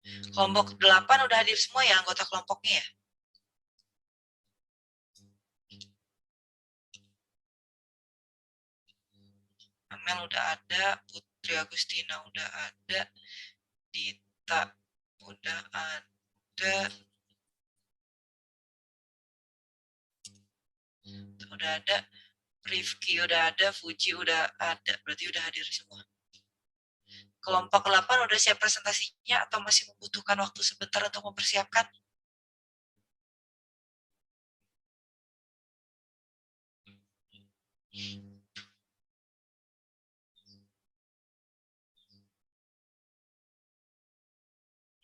Kelompok 8 udah hadir semua ya anggota kelompoknya ya? Amel udah ada, Putri Agustina udah ada, Dita udah ada, udah ada, Rifki udah ada, Fuji udah ada, berarti udah hadir semua. Kelompok 8 udah siap presentasinya atau masih membutuhkan waktu sebentar untuk mempersiapkan?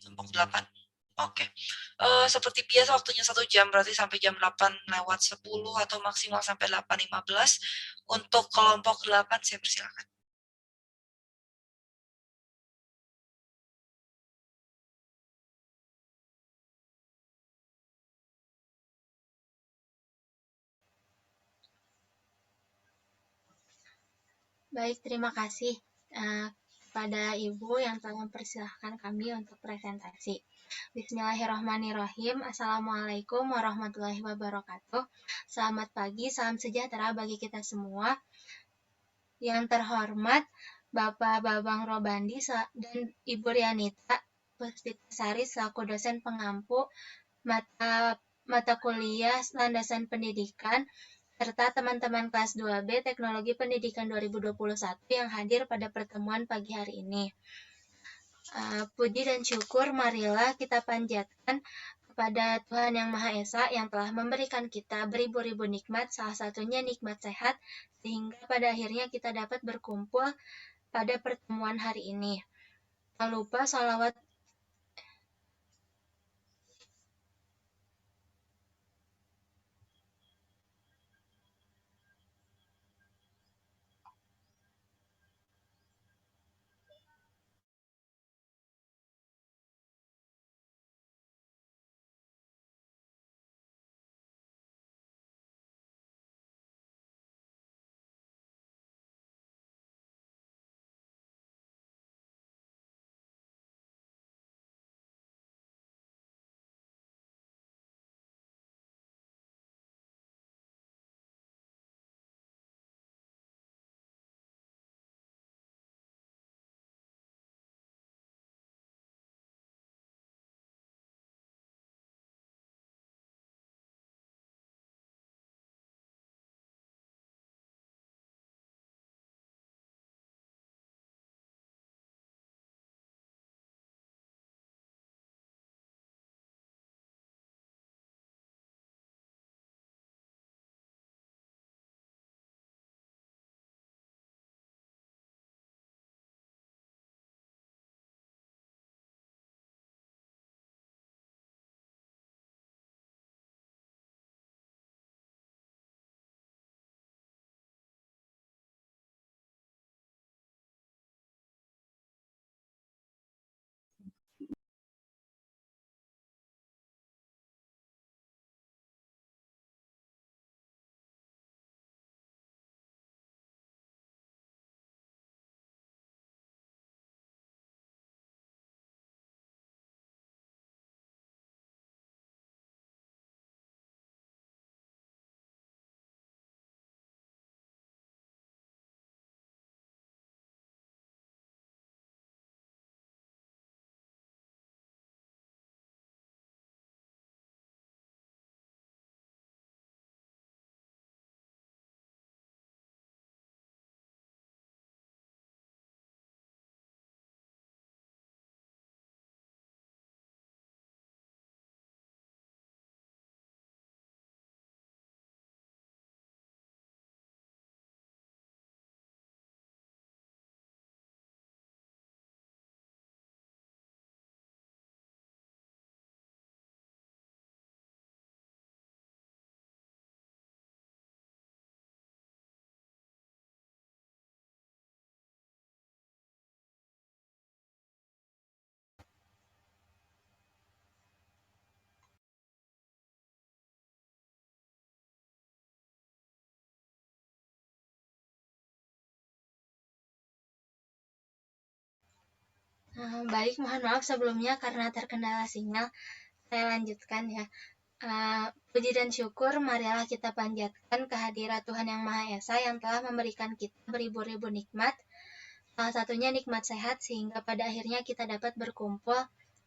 Kelompok 8. Oke. Seperti biasa waktunya 1 jam, berarti sampai jam 8 lewat 10 atau maksimal sampai 8.15. Untuk kelompok 8 saya persilakan. Baik, terima kasih kepada Ibu yang telah mempersilahkan kami untuk presentasi. Bismillahirrahmanirrahim. Assalamualaikum warahmatullahi wabarakatuh. Selamat pagi, salam sejahtera bagi kita semua. Yang terhormat Bapak Babang Robandi dan Ibu Rianita Puspitasari selaku dosen pengampu mata kuliah landasan pendidikan serta teman-teman kelas 2B Teknologi Pendidikan 2021 yang hadir pada pertemuan pagi hari ini. Puji dan syukur marilah kita panjatkan kepada Tuhan Yang Maha Esa yang telah memberikan kita beribu-ribu nikmat, salah satunya nikmat sehat, sehingga pada akhirnya kita dapat berkumpul pada pertemuan hari ini. Tak lupa salawat Baik, mohon maaf sebelumnya karena terkendala sinyal. Saya lanjutkan ya. Puji dan syukur marilah kita panjatkan kehadirat Tuhan Yang Maha Esa yang telah memberikan kita beribu-ribu nikmat. Salah satunya nikmat sehat sehingga pada akhirnya kita dapat berkumpul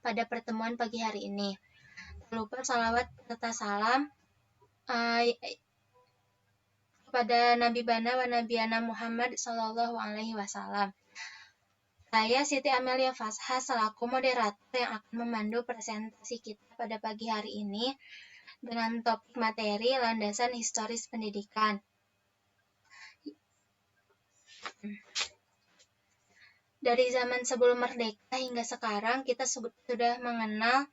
pada pertemuan pagi hari ini. Tak lupa salawat serta salam kepada Nabi Bana wa Nabiana Muhammad Sallallahu Alaihi Wasallam. Saya Siti Amelia Fasha selaku moderator yang akan memandu presentasi kita pada pagi hari ini dengan topik materi landasan historis pendidikan. Dari zaman sebelum merdeka hingga sekarang kita sudah mengenal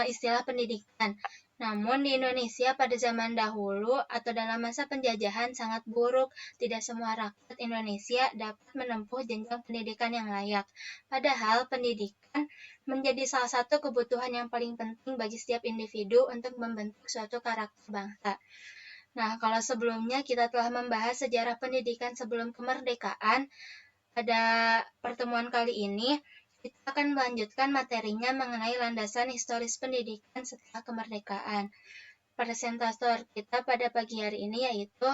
istilah pendidikan. Namun di Indonesia pada zaman dahulu atau dalam masa penjajahan sangat buruk, tidak semua rakyat Indonesia dapat menempuh jenjang pendidikan yang layak. Padahal pendidikan menjadi salah satu kebutuhan yang paling penting bagi setiap individu untuk membentuk suatu karakter bangsa. Nah, kalau sebelumnya kita telah membahas sejarah pendidikan sebelum kemerdekaan, pada pertemuan kali ini kita akan melanjutkan materinya mengenai landasan historis pendidikan setelah kemerdekaan. Presentator kita pada pagi hari ini yaitu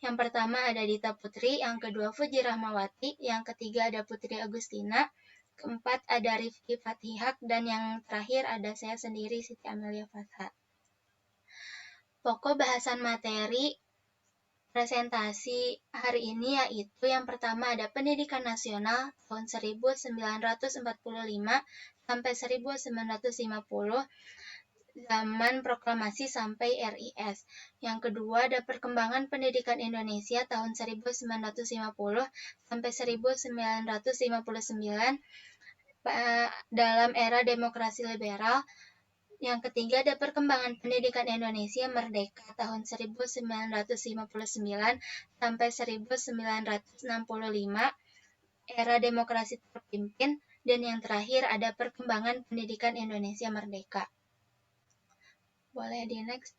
yang pertama ada Dita Putri, yang kedua Fuji Rahmawati, yang ketiga ada Putri Agustina, keempat ada Rifki Fatihak, dan yang terakhir ada saya sendiri Siti Amelia Fasha. Pokok bahasan materi presentasi hari ini yaitu yang pertama ada Pendidikan Nasional tahun 1945 sampai 1950, zaman proklamasi sampai RIS. Yang kedua ada Perkembangan Pendidikan Indonesia tahun 1950 sampai 1959 dalam era demokrasi liberal. Yang ketiga ada Perkembangan Pendidikan Indonesia Merdeka tahun 1959 sampai 1965, era demokrasi terpimpin, dan yang terakhir ada Perkembangan Pendidikan Indonesia Merdeka. Boleh di next.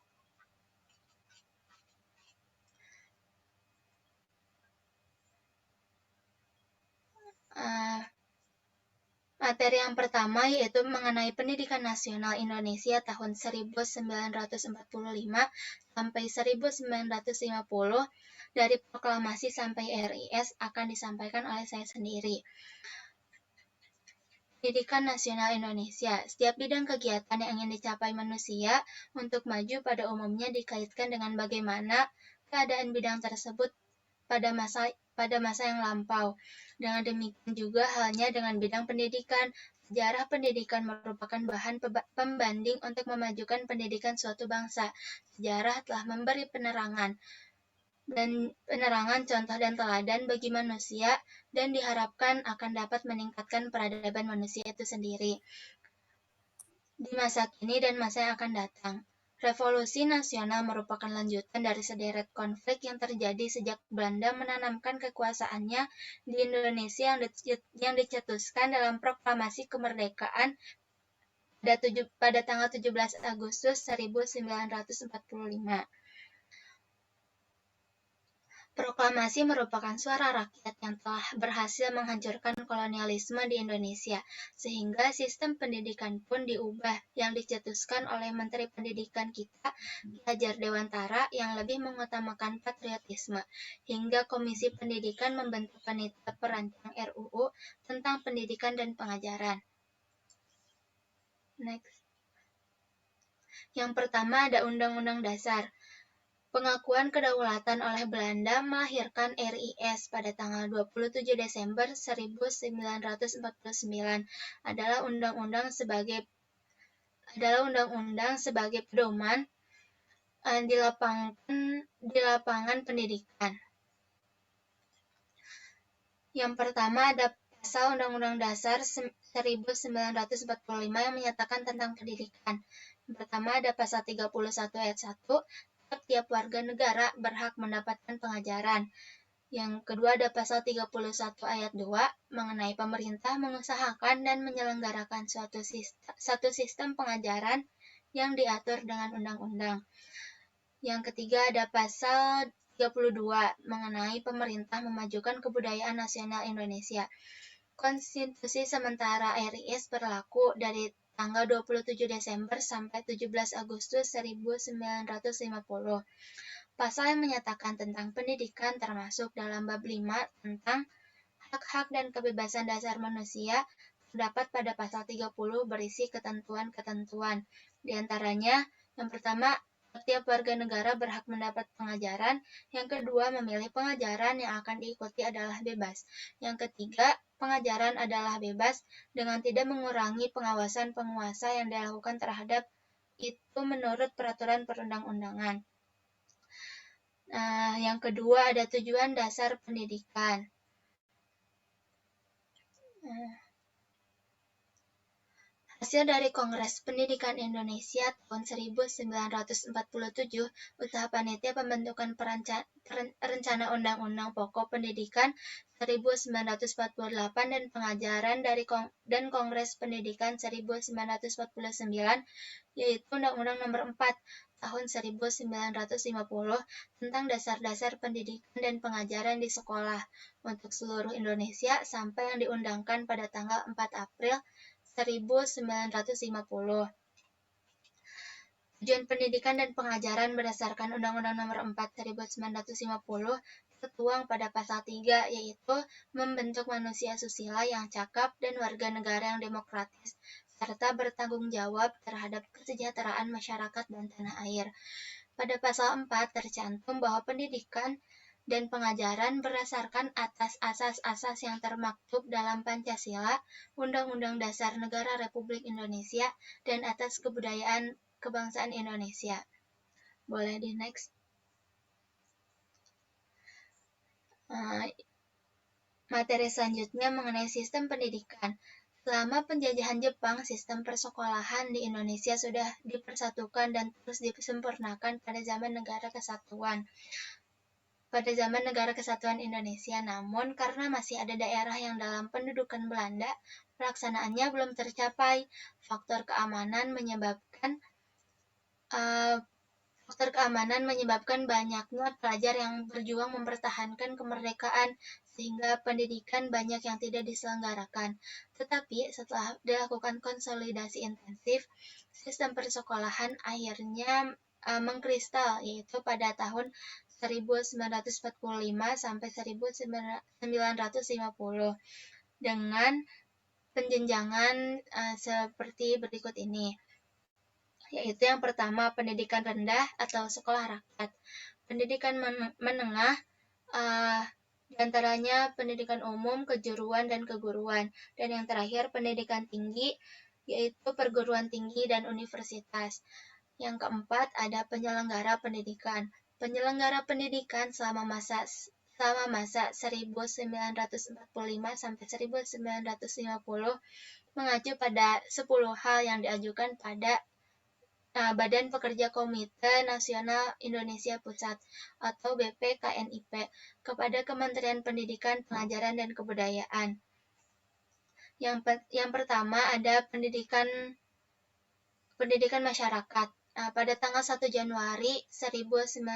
Materi yang pertama yaitu mengenai Pendidikan Nasional Indonesia tahun 1945 sampai 1950 dari proklamasi sampai RIS akan disampaikan oleh saya sendiri. Pendidikan Nasional Indonesia. Setiap bidang kegiatan yang ingin dicapai manusia untuk maju pada umumnya dikaitkan dengan bagaimana keadaan bidang tersebut pada masa yang lampau. Dengan demikian juga halnya dengan bidang pendidikan. Sejarah pendidikan merupakan bahan pembanding untuk memajukan pendidikan suatu bangsa. Sejarah telah memberi penerangan, contoh dan teladan bagi manusia dan diharapkan akan dapat meningkatkan peradaban manusia itu sendiri di masa kini dan masa yang akan datang. Revolusi nasional merupakan lanjutan dari sederet konflik yang terjadi sejak Belanda menanamkan kekuasaannya di Indonesia yang dicetuskan dalam proklamasi kemerdekaan pada tanggal 17 Agustus 1945. Proklamasi merupakan suara rakyat yang telah berhasil menghancurkan kolonialisme di Indonesia, sehingga sistem pendidikan pun diubah, yang dicetuskan oleh Menteri Pendidikan kita, Ki Hajar Dewantara, yang lebih mengutamakan patriotisme, hingga Komisi Pendidikan membentuk panitia perancang RUU tentang pendidikan dan pengajaran. Next. Yang pertama ada Undang-Undang Dasar. Pengakuan kedaulatan oleh Belanda melahirkan RIS pada tanggal 27 Desember 1949 adalah undang-undang sebagai pedoman di lapangan pendidikan. Yang pertama ada pasal Undang-Undang Dasar 1945 yang menyatakan tentang pendidikan. Yang pertama ada pasal 31 ayat 1, tiap warga negara berhak mendapatkan pengajaran. Yang kedua ada pasal 31 ayat 2 mengenai pemerintah mengusahakan dan menyelenggarakan satu sistem pengajaran yang diatur dengan undang-undang. Yang ketiga ada pasal 32 mengenai pemerintah memajukan kebudayaan nasional Indonesia. Konstitusi sementara RIS berlaku dari tanggal 27 Desember sampai 17 Agustus 1950. Pasal yang menyatakan tentang pendidikan termasuk dalam bab 5 tentang hak-hak dan kebebasan dasar manusia terdapat pada pasal 30 berisi ketentuan-ketentuan. Di antaranya, yang pertama, setiap warga negara berhak mendapat pengajaran. Yang kedua, memilih pengajaran yang akan diikuti adalah bebas. Yang ketiga, pengajaran adalah bebas dengan tidak mengurangi pengawasan penguasa yang dilakukan terhadap itu menurut peraturan perundang-undangan. Yang kedua ada tujuan dasar pendidikan. Hasil dari Kongres Pendidikan Indonesia tahun 1947, Usaha Panitia Pembentukan Rencana Undang-Undang Pokok Pendidikan 1948 dan Pengajaran dan Kongres Pendidikan 1949, yaitu Undang-Undang Nomor 4 tahun 1950 tentang dasar-dasar pendidikan dan pengajaran di sekolah untuk seluruh Indonesia sampai yang diundangkan pada tanggal 4 April 1950. Tujuan pendidikan dan pengajaran berdasarkan Undang-Undang Nomor 4 1950 tertuang pada pasal 3, yaitu membentuk manusia susila yang cakap dan warga negara yang demokratis, serta bertanggung jawab terhadap kesejahteraan masyarakat dan tanah air. Pada pasal 4 tercantum bahwa pendidikan dan pengajaran berdasarkan atas asas-asas yang termaktub dalam Pancasila, Undang-Undang Dasar Negara Republik Indonesia, dan atas kebudayaan kebangsaan Indonesia. Boleh di next. Materi selanjutnya mengenai sistem pendidikan. Selama penjajahan Jepang, sistem persekolahan di Indonesia sudah dipersatukan dan terus disempurnakan pada zaman Negara Kesatuan Indonesia. Namun, karena masih ada daerah yang dalam pendudukan Belanda, pelaksanaannya belum tercapai. Faktor keamanan menyebabkan banyaknya pelajar yang berjuang mempertahankan kemerdekaan, sehingga pendidikan banyak yang tidak diselenggarakan. Tetapi setelah dilakukan konsolidasi intensif, sistem persekolahan akhirnya mengkristal, yaitu pada tahun 1945 sampai 1950 dengan penjenjangan seperti berikut ini. Yaitu yang pertama, pendidikan rendah atau sekolah rakyat. Pendidikan menengah, diantaranya pendidikan umum, kejuruan, dan keguruan. Dan yang terakhir, pendidikan tinggi, yaitu perguruan tinggi dan universitas. Yang keempat, ada penyelenggara pendidikan. Penyelenggara pendidikan selama masa 1945 sampai 1950 mengacu pada 10 hal yang diajukan pada Badan Pekerja Komite Nasional Indonesia Pusat atau BPKNIP kepada Kementerian Pendidikan, Pengajaran, dan Kebudayaan. Yang pertama ada pendidikan masyarakat. Pada tanggal 1 Januari 1946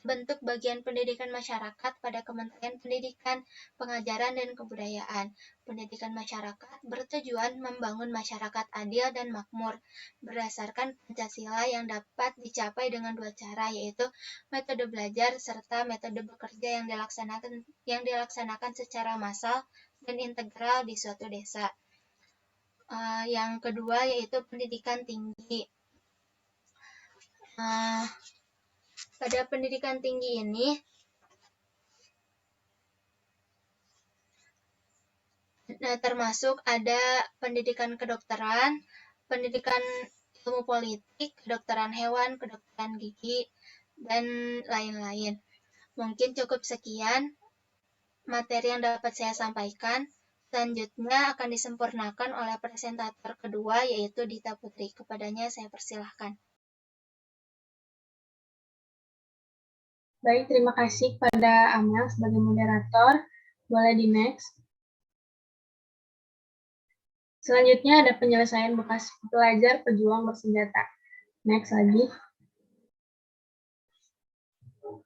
bentuk bagian pendidikan masyarakat pada Kementerian Pendidikan, Pengajaran, dan Kebudayaan. Pendidikan masyarakat bertujuan membangun masyarakat adil dan makmur berdasarkan Pancasila yang dapat dicapai dengan dua cara, yaitu metode belajar serta metode bekerja yang dilaksanakan secara massal dan integral di suatu desa. Yang kedua yaitu pendidikan tinggi. Pada pendidikan tinggi ini, termasuk ada pendidikan kedokteran, pendidikan ilmu politik, kedokteran hewan, kedokteran gigi, dan lain-lain. Mungkin cukup sekian materi yang dapat saya sampaikan. Selanjutnya akan disempurnakan oleh presentator kedua, yaitu Dita Putri. Kepadanya saya persilahkan. Baik, terima kasih kepada Amel sebagai moderator. Boleh di next. Selanjutnya ada penyelesaian bekas pelajar pejuang bersenjata. Next lagi.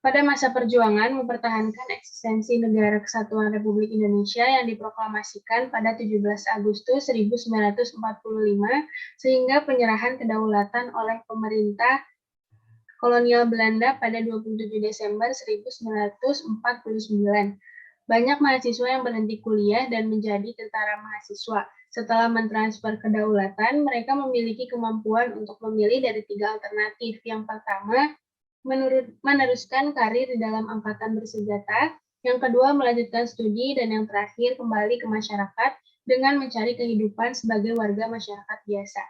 pada masa perjuangan mempertahankan eksistensi Negara Kesatuan Republik Indonesia yang diproklamasikan pada 17 Agustus 1945 sehingga penyerahan kedaulatan oleh pemerintah kolonial Belanda pada 27 Desember 1949. Banyak mahasiswa yang berhenti kuliah dan menjadi tentara mahasiswa. Setelah mentransfer kedaulatan, mereka memiliki kemampuan untuk memilih dari 3 alternatif. Yang pertama, meneruskan karir di dalam angkatan bersenjata, yang kedua melanjutkan studi, dan yang terakhir kembali ke masyarakat dengan mencari kehidupan sebagai warga masyarakat biasa.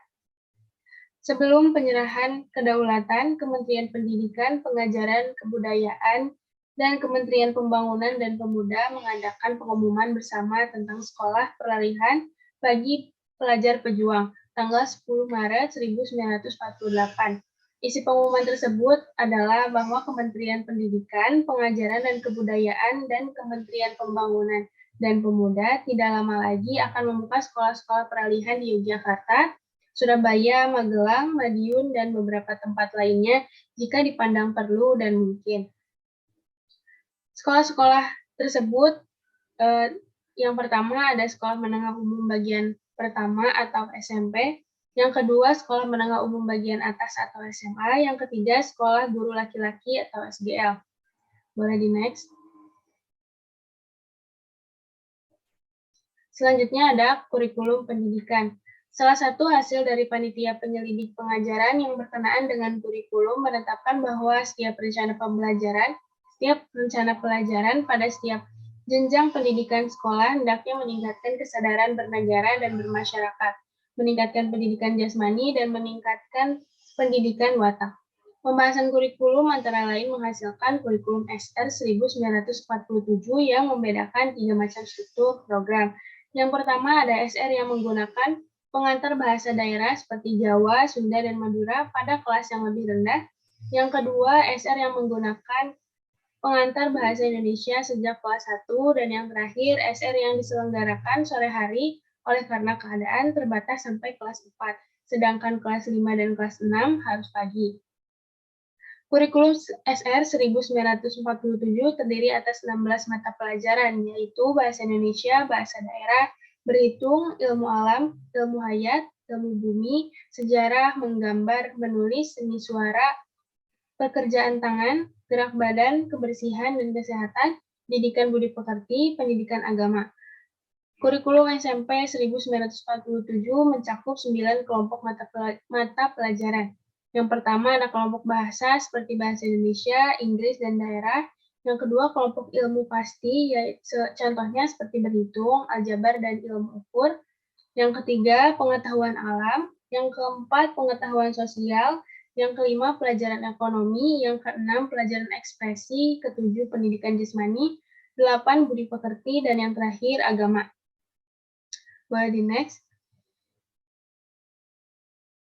Sebelum penyerahan kedaulatan, Kementerian Pendidikan, Pengajaran, Kebudayaan, dan Kementerian Pembangunan dan Pemuda mengadakan pengumuman bersama tentang sekolah peralihan bagi pelajar pejuang, tanggal 10 Maret 1948. Isi pengumuman tersebut adalah bahwa Kementerian Pendidikan, Pengajaran dan Kebudayaan, dan Kementerian Pembangunan dan Pemuda tidak lama lagi akan membuka sekolah-sekolah peralihan di Yogyakarta, Surabaya, Magelang, Madiun, dan beberapa tempat lainnya jika dipandang perlu dan mungkin. Sekolah-sekolah tersebut, yang pertama ada Sekolah Menengah Umum Bagian Pertama atau SMP, yang kedua, Sekolah Menengah Umum Bagian Atas atau SMA. Yang ketiga, Sekolah Guru Laki-Laki atau SGL. Boleh di next. Selanjutnya ada kurikulum pendidikan. Salah satu hasil dari panitia penyelidik pengajaran yang berkenaan dengan kurikulum menetapkan bahwa setiap rencana pelajaran pada setiap jenjang pendidikan sekolah hendaknya meningkatkan kesadaran bernegara dan bermasyarakat, meningkatkan pendidikan jasmani, dan meningkatkan pendidikan watak. Pembahasan kurikulum antara lain menghasilkan kurikulum SR 1947 yang membedakan 3 macam struktur program. Yang pertama ada SR yang menggunakan pengantar bahasa daerah seperti Jawa, Sunda, dan Madura pada kelas yang lebih rendah. Yang kedua, SR yang menggunakan pengantar bahasa Indonesia sejak kelas 1, dan yang terakhir, SR yang diselenggarakan sore hari oleh karena keadaan terbatas sampai kelas 4, sedangkan kelas 5 dan kelas 6 harus pagi. Kurikulum SR 1947 terdiri atas 16 mata pelajaran, yaitu Bahasa Indonesia, Bahasa Daerah, Berhitung, Ilmu Alam, Ilmu Hayat, Ilmu Bumi, Sejarah, Menggambar, Menulis, Seni Suara, Pekerjaan Tangan, Gerak Badan, Kebersihan dan Kesehatan, Pendidikan Budi Pekerti, Pendidikan Agama. Kurikulum SMP 1947 mencakup 9 kelompok mata pelajaran. Yang pertama ada kelompok bahasa seperti bahasa Indonesia, Inggris, dan daerah. Yang kedua kelompok ilmu pasti, yaitu contohnya seperti berhitung, aljabar, dan ilmu ukur. Yang ketiga pengetahuan alam. Yang keempat pengetahuan sosial. Yang kelima pelajaran ekonomi. Yang keenam pelajaran ekspresi. Ketujuh pendidikan jasmani. 8 budi pekerti, dan yang terakhir agama. Boleh di next.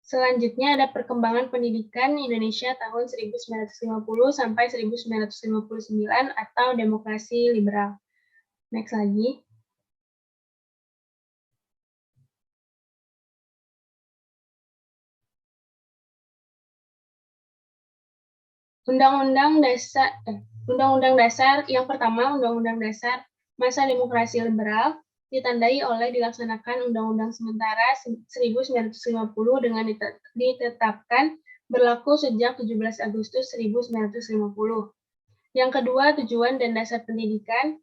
Selanjutnya ada perkembangan pendidikan Indonesia tahun 1950 sampai 1959 atau demokrasi liberal. Next lagi. Undang-Undang Dasar yang pertama, Undang-Undang Dasar masa demokrasi liberal ditandai oleh dilaksanakan Undang-Undang Sementara 1950 dengan ditetapkan berlaku sejak 17 Agustus 1950. Yang kedua, tujuan dan dasar pendidikan.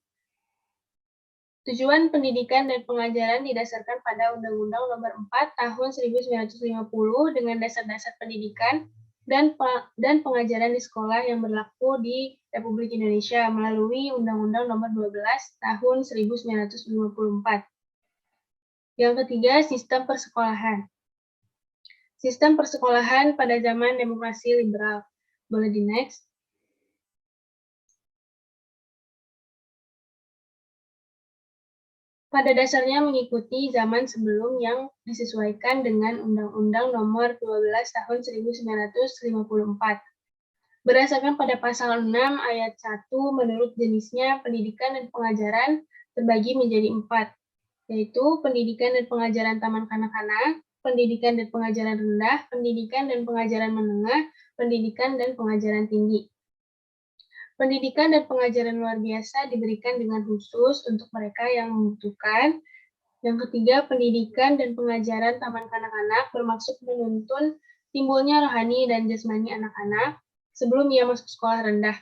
Tujuan pendidikan dan pengajaran didasarkan pada Undang-Undang Nomor 4 Tahun 1950 dengan dasar-dasar pendidikan dan pengajaran di sekolah yang berlaku di Republik Indonesia melalui Undang-Undang Nomor 12 Tahun 1954. Yang ketiga, sistem persekolahan. Sistem persekolahan pada zaman demokrasi liberal. Boleh di next. Pada dasarnya mengikuti zaman sebelum yang disesuaikan dengan Undang-Undang Nomor 12 Tahun 1954. Berdasarkan pada pasal 6 ayat 1, menurut jenisnya pendidikan dan pengajaran terbagi menjadi 4, yaitu pendidikan dan pengajaran taman kanak-kanak, pendidikan dan pengajaran rendah, pendidikan dan pengajaran menengah, pendidikan dan pengajaran tinggi. Pendidikan dan pengajaran luar biasa diberikan dengan khusus untuk mereka yang membutuhkan. Yang ketiga, pendidikan dan pengajaran taman kanak-kanak bermaksud menuntun timbulnya rohani dan jasmani anak-anak sebelum ia masuk sekolah rendah.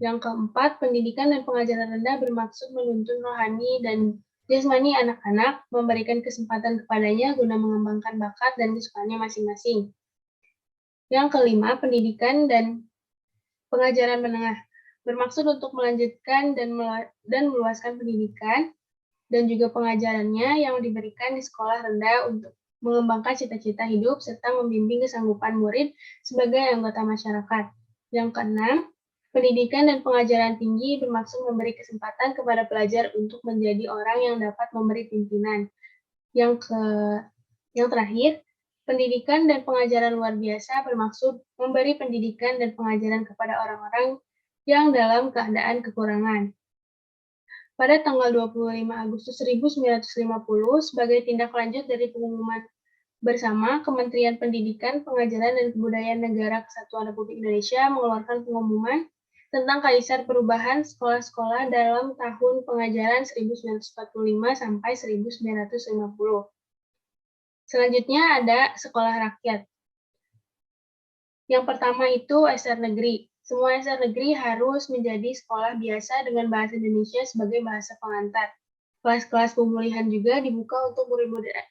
Yang keempat, pendidikan dan pengajaran rendah bermaksud menuntun rohani dan jasmani anak-anak, memberikan kesempatan kepadanya guna mengembangkan bakat dan kesukaannya masing-masing. Yang kelima, pendidikan dan pengajaran menengah bermaksud untuk melanjutkan dan meluaskan pendidikan dan juga pengajarannya yang diberikan di sekolah rendah untuk mengembangkan cita-cita hidup serta membimbing kesanggupan murid sebagai anggota masyarakat. Yang keenam, pendidikan dan pengajaran tinggi bermaksud memberi kesempatan kepada pelajar untuk menjadi orang yang dapat memberi pimpinan. Yang terakhir, pendidikan dan pengajaran luar biasa bermaksud memberi pendidikan dan pengajaran kepada orang-orang yang dalam keadaan kekurangan. Pada tanggal 25 Agustus 1950, sebagai tindak lanjut dari pengumuman bersama, Kementerian Pendidikan, Pengajaran dan Kebudayaan Negara Kesatuan Republik Indonesia mengeluarkan pengumuman tentang Kaisar Perubahan Sekolah-sekolah dalam tahun pengajaran 1945 sampai 1950. Selanjutnya ada sekolah rakyat. Yang pertama itu SR Negeri. Semua SR Negeri harus menjadi sekolah biasa dengan bahasa Indonesia sebagai bahasa pengantar. Kelas-kelas pemulihan juga dibuka untuk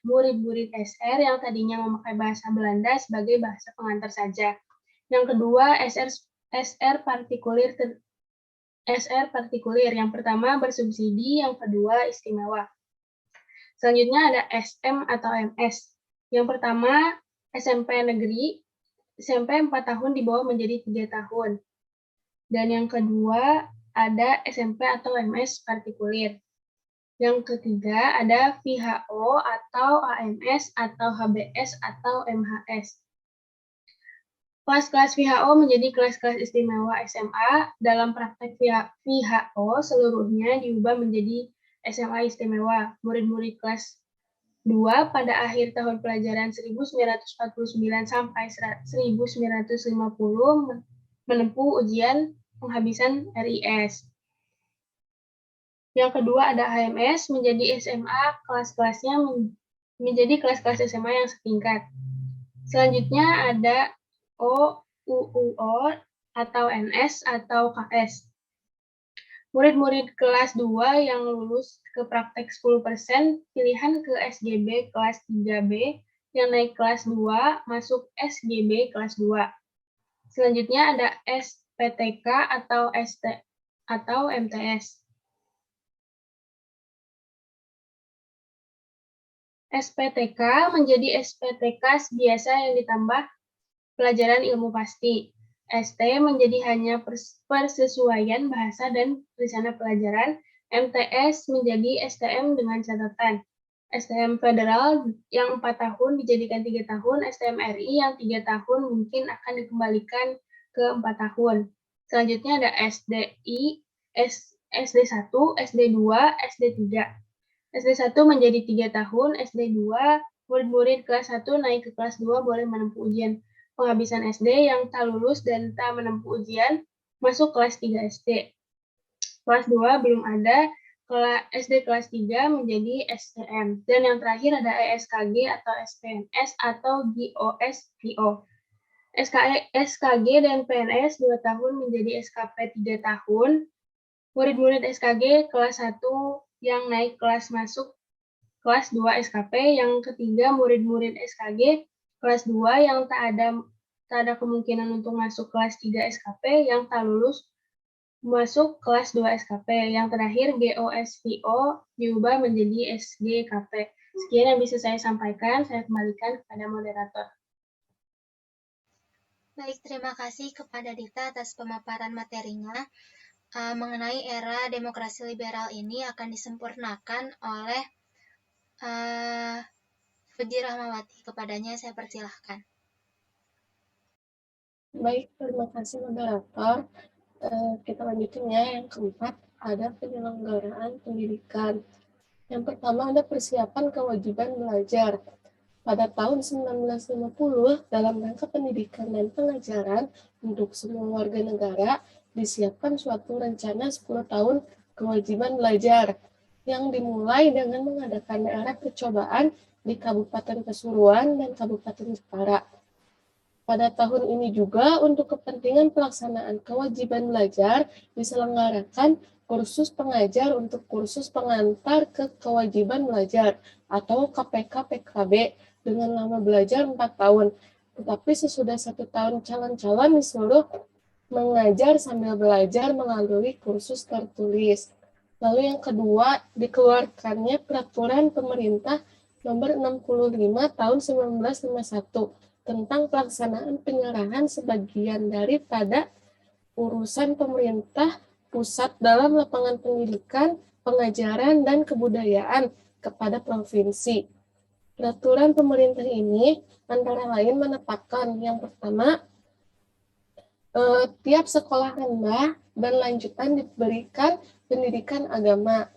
murid-murid SR yang tadinya memakai bahasa Belanda sebagai bahasa pengantar saja. Yang kedua, SR partikulir. Yang pertama bersubsidi, yang kedua istimewa. Selanjutnya ada SM atau MS. Yang pertama SMP negeri, SMP 4 tahun di bawah menjadi 3 tahun. Dan yang kedua ada SMP atau MS partikulir. Yang ketiga ada VHO atau AMS atau HBS atau MHS. Kelas-kelas VHO menjadi kelas-kelas istimewa SMA. Dalam praktek VHO seluruhnya diubah menjadi SMA istimewa. Murid-murid kelas 2 pada akhir tahun pelajaran 1949 sampai 1950 menempuh ujian penghabisan RIS. Yang kedua ada HMS, menjadi SMA, kelas-kelasnya menjadi kelas-kelas SMA yang setingkat. Selanjutnya ada OUO atau NS atau KS. Murid-murid kelas 2 yang lulus ke praktek 10% pilihan ke SGB kelas 3B, yang naik kelas 2 masuk SGB kelas 2. Selanjutnya ada SPTK atau ST atau MTS. SPTK menjadi SPTK biasa yang ditambah pelajaran ilmu pasti. ST menjadi hanya persesuaian bahasa dan rencana pelajaran. MTS menjadi STM dengan catatan. STM federal yang 4 tahun dijadikan 3 tahun, STM RI yang 3 tahun mungkin akan dikembalikan ke 4 tahun. Selanjutnya ada SDI, SD1, SD2, SD3. SD1 menjadi 3 tahun, SD2, murid-murid kelas 1 naik ke kelas 2 boleh menempuh ujian penghabisan SD yang tak lulus dan tak menempuh ujian, masuk kelas 3 SD. Kelas 2 belum ada, SD kelas 3 menjadi STM. Dan yang terakhir ada ESKG atau SPNS atau GOS-VO. SKG dan PNS 2 tahun menjadi SKP 3 tahun. Murid-murid SKG kelas 1 yang naik kelas masuk kelas 2 SKP, yang ketiga murid-murid SKG kelas 2 yang tak ada kemungkinan untuk masuk kelas 3 SKP yang tak lulus masuk kelas 2 SKP. Yang terakhir GOSVO diubah menjadi SGKP. Sekian yang bisa saya sampaikan, saya kembalikan kepada moderator. Baik, terima kasih kepada Dita atas pemaparan materinya. Mengenai era demokrasi liberal ini akan disempurnakan oleh Fudi Rahmawati. Kepadanya saya persilahkan. Baik, terima kasih moderator. Kita lanjutin ya, yang keempat ada penyelenggaraan pendidikan. Yang pertama ada persiapan kewajiban belajar. Pada tahun 1950, dalam rangka pendidikan dan pengajaran untuk semua warga negara, disiapkan suatu rencana 10 tahun kewajiban belajar yang dimulai dengan mengadakan daerah percobaan di Kabupaten Pasuruan dan Kabupaten Jepara. Pada tahun ini juga untuk kepentingan pelaksanaan kewajiban belajar diselenggarakan kursus pengajar untuk kursus pengantar ke kewajiban belajar atau KPK-PKB dengan lama belajar 4 tahun. Tetapi sesudah 1 tahun calon-calon disuruh mengajar sambil belajar melalui kursus tertulis. Lalu yang kedua, dikeluarkannya peraturan pemerintah nomor 65 tahun 1951 tentang pelaksanaan penyerahan sebagian daripada urusan pemerintah pusat dalam lapangan pendidikan, pengajaran, dan kebudayaan kepada provinsi. Peraturan pemerintah ini antara lain menetapkan yang pertama, tiap sekolah rendah dan lanjutan diberikan pendidikan agama.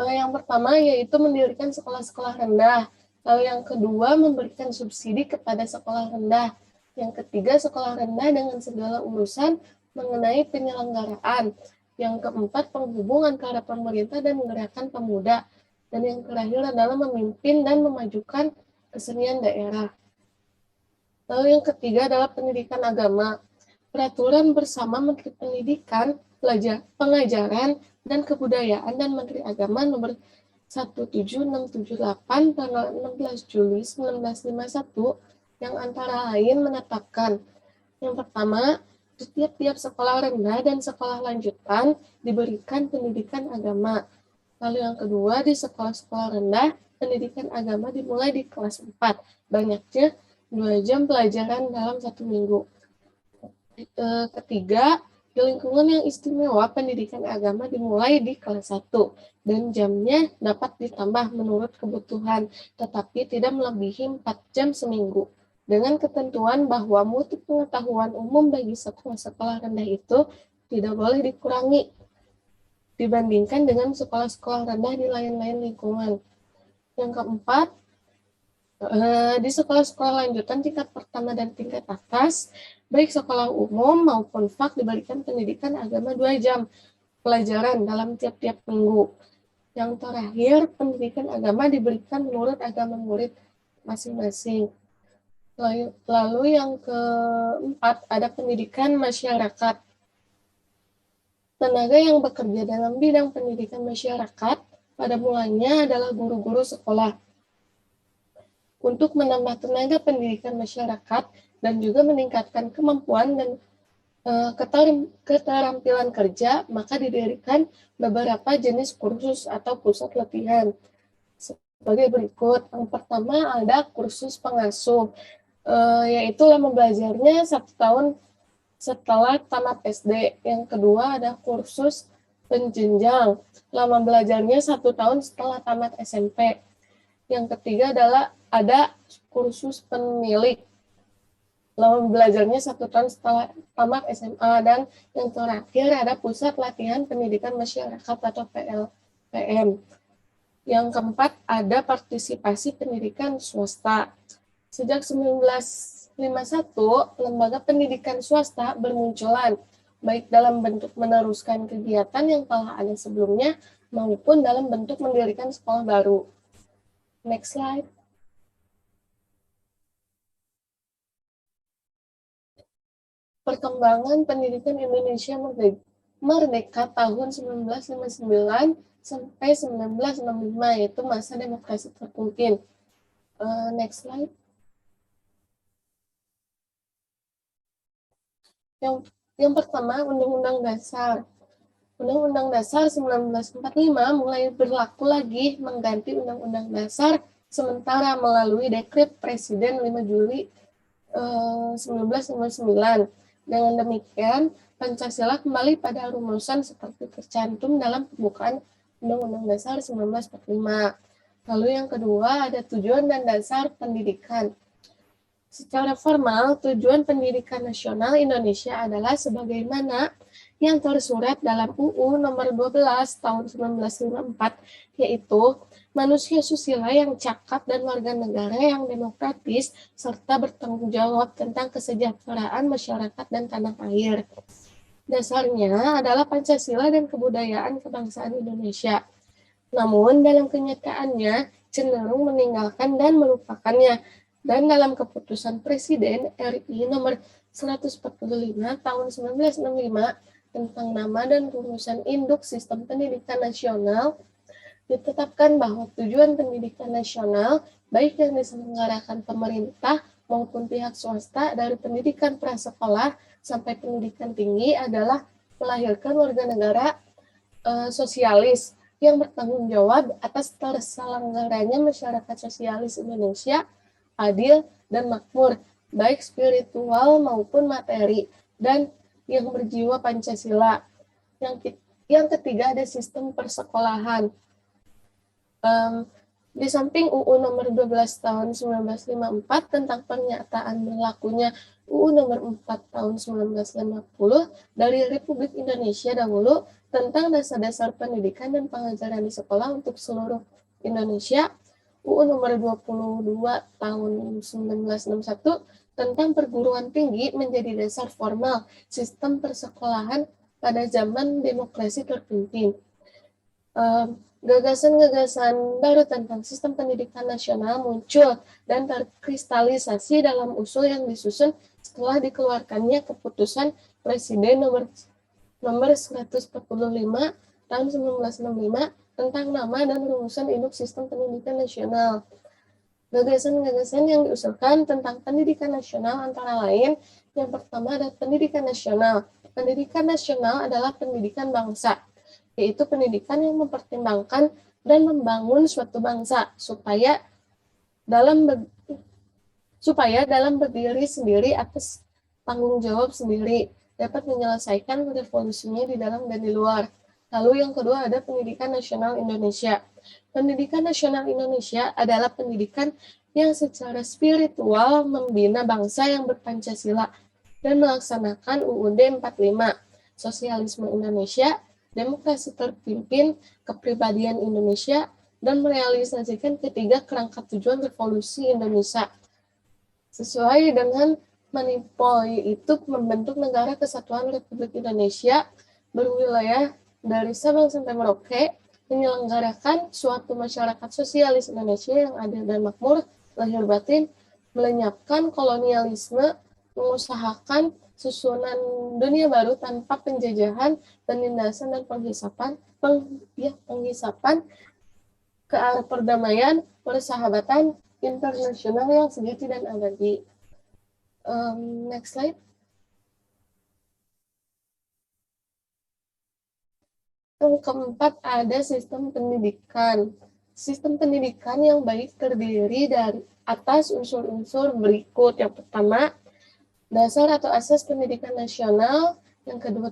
Yang pertama yaitu mendirikan sekolah-sekolah rendah. Lalu yang kedua memberikan subsidi kepada sekolah rendah. Yang ketiga sekolah rendah dengan segala urusan mengenai penyelenggaraan. Yang keempat penghubung antara pemerintah dan gerakan pemuda. Dan yang terakhir adalah memimpin dan memajukan kesenian daerah. Lalu yang ketiga adalah pendidikan agama. Peraturan bersama Menteri Pendidikan, Pengajaran, dan Kebudayaan dan Menteri Agama nomor 17678 tanggal 16 Juli 1951 yang antara lain menetapkan yang pertama, di tiap-tiap sekolah rendah dan sekolah lanjutan diberikan pendidikan agama. Lalu yang kedua, di sekolah-sekolah rendah, pendidikan agama dimulai di kelas 4, banyaknya 2 jam pelajaran dalam 1 minggu. Ketiga, di lingkungan yang istimewa, pendidikan agama dimulai di kelas 1 dan jamnya dapat ditambah menurut kebutuhan, tetapi tidak melebihi 4 jam seminggu. Dengan ketentuan bahwa mutu pengetahuan umum bagi sekolah-sekolah rendah itu tidak boleh dikurangi dibandingkan dengan sekolah-sekolah rendah di lain-lain lingkungan. Yang keempat, di sekolah-sekolah lanjutan tingkat pertama dan tingkat atas, baik sekolah umum maupun FAK diberikan pendidikan agama 2 jam pelajaran dalam tiap-tiap minggu. Yang terakhir, pendidikan agama diberikan menurut agama murid masing-masing. Lalu yang keempat, ada pendidikan masyarakat. Tenaga yang bekerja dalam bidang pendidikan masyarakat pada mulanya adalah guru-guru sekolah. Untuk menambah tenaga pendidikan masyarakat dan juga meningkatkan kemampuan dan keterampilan kerja, maka didirikan beberapa jenis kursus atau pusat latihan sebagai berikut. Yang pertama ada kursus pengasuh, yaitu lama belajarnya 1 tahun setelah tamat SD. Yang kedua ada kursus penjenjang, lama belajarnya 1 tahun setelah tamat SMP. Yang ketiga adalah ada kursus penilik, lama belajarnya 1 tahun setelah tamat SMA. Dan yang terakhir ada pusat latihan pendidikan masyarakat atau PLPM. Yang keempat ada partisipasi pendidikan swasta. Sejak 1951, lembaga pendidikan swasta bermunculan, baik dalam bentuk meneruskan kegiatan yang telah ada sebelumnya maupun dalam bentuk mendirikan sekolah baru. Next slide. Perkembangan pendidikan Indonesia merdeka tahun 1959 sampai 1965, yaitu masa demokrasi terpimpin. Next slide. Yang pertama, Undang-Undang Dasar. Undang-Undang Dasar 1945 mulai berlaku lagi mengganti Undang-Undang Dasar sementara melalui Dekret Presiden 5 Juli 1959. Dengan demikian, Pancasila kembali pada rumusan seperti tercantum dalam pembukaan Undang-Undang Dasar 1945. Lalu yang kedua ada tujuan dan dasar pendidikan. Secara formal, tujuan pendidikan nasional Indonesia adalah sebagaimana yang tersurat dalam UU nomor 12 tahun 1954, yaitu manusia susila yang cakap dan warga negara yang demokratis serta bertanggung jawab tentang kesejahteraan masyarakat dan tanah air. Dasarnya adalah Pancasila dan kebudayaan kebangsaan Indonesia. Namun dalam kenyataannya cenderung meninggalkan dan melupakannya. Dan dalam keputusan Presiden RI nomor 145 tahun 1965 tentang nama dan rumusan induk sistem pendidikan nasional, ditetapkan bahwa tujuan pendidikan nasional, baik yang diselenggarakan pemerintah maupun pihak swasta dari pendidikan prasekolah sampai pendidikan tinggi adalah melahirkan warga negara sosialis yang bertanggung jawab atas terselenggaranya masyarakat sosialis Indonesia adil dan makmur, baik spiritual maupun materi, dan yang berjiwa Pancasila. Yang ketiga ada sistem persekolahan. Di samping UU nomor 12 tahun 1954 tentang pernyataan berlakunya UU nomor 4 tahun 1950 dari Republik Indonesia dahulu tentang dasar-dasar pendidikan dan pengajaran di sekolah untuk seluruh Indonesia, UU nomor 22 tahun 1961 tentang perguruan tinggi menjadi dasar formal sistem persekolahan pada zaman demokrasi terpimpin. Gagasan-gagasan baru tentang sistem pendidikan nasional muncul dan terkristalisasi dalam usul yang disusun setelah dikeluarkannya keputusan Presiden nomor 145 tahun 1965 tentang nama dan rumusan induk sistem pendidikan nasional. Gagasan-gagasan yang diusulkan tentang pendidikan nasional antara lain, yang pertama ada pendidikan nasional. Pendidikan nasional adalah pendidikan bangsa, yaitu pendidikan yang mempertimbangkan dan membangun suatu bangsa supaya dalam berdiri sendiri atas tanggung jawab sendiri, dapat menyelesaikan revolusinya di dalam dan di luar. Lalu yang kedua ada pendidikan nasional Indonesia. Pendidikan nasional Indonesia adalah pendidikan yang secara spiritual membina bangsa yang berpancasila dan melaksanakan UUD 45, sosialisme Indonesia, demokrasi terpimpin, kepribadian Indonesia, dan merealisasikan ketiga kerangka tujuan revolusi Indonesia. Sesuai dengan Manipol, yaitu membentuk negara kesatuan Republik Indonesia berwilayah dari Sabang sampai Merauke, menyelenggarakan suatu masyarakat sosialis Indonesia yang adil dan makmur, lahir batin, melenyapkan kolonialisme, mengusahakan susunan dunia baru tanpa penjajahan, penindasan, dan penghisapan ke arah perdamaian, persahabatan internasional yang sejati dan abadi. Next slide. Yang keempat ada sistem pendidikan. Sistem pendidikan yang baik terdiri dari atas unsur-unsur berikut. Yang pertama, dasar atau asas pendidikan nasional. Yang kedua,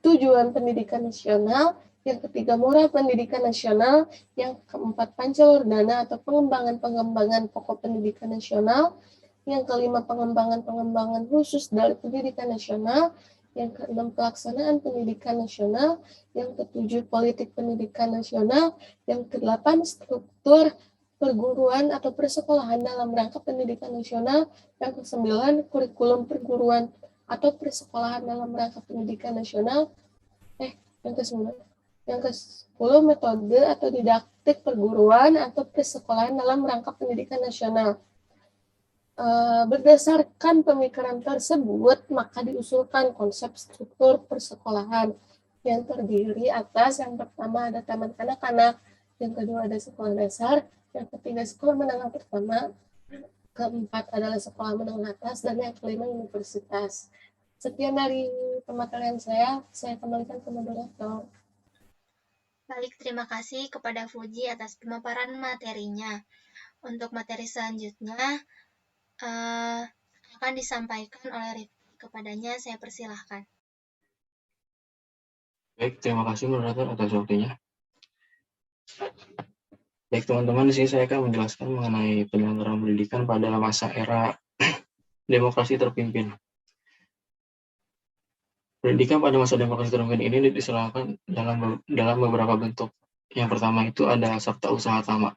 tujuan pendidikan nasional. Yang ketiga, moral pendidikan nasional. Yang keempat, pancawardhana atau pengembangan pokok pendidikan nasional. Yang kelima, pengembangan khusus dari pendidikan nasional. Yang keenam, pelaksanaan pendidikan nasional. Yang ketujuh, politik pendidikan nasional. Yang kedelapan, struktur perguruan atau persekolahan dalam rangka pendidikan nasional. Yang kesembilan, kurikulum perguruan atau persekolahan dalam rangka pendidikan nasional. Yang ke-10, metode atau didaktik perguruan atau persekolahan dalam rangka pendidikan nasional. Berdasarkan pemikiran tersebut, maka diusulkan konsep struktur persekolahan yang terdiri atas yang pertama ada taman kanak-kanak, yang kedua ada sekolah dasar, yang ketiga sekolah menengah pertama, keempat adalah sekolah menengah atas, dan yang kelima universitas. Sekian dari pemaparan saya kembalikan ke moderator. Baik, terima kasih kepada Fuji atas pemaparan materinya. Untuk materi selanjutnya akan disampaikan oleh Rifki. Kepadanya saya persilahkan. Baik, terima kasih moderator atas waktunya. Baik teman-teman, di sini saya akan menjelaskan mengenai penyelenggaraan pendidikan pada masa era demokrasi terpimpin. Pendidikan pada masa demokrasi terpimpin ini diselenggarakan dalam beberapa bentuk. Yang pertama itu ada Sabta Usaha Tama.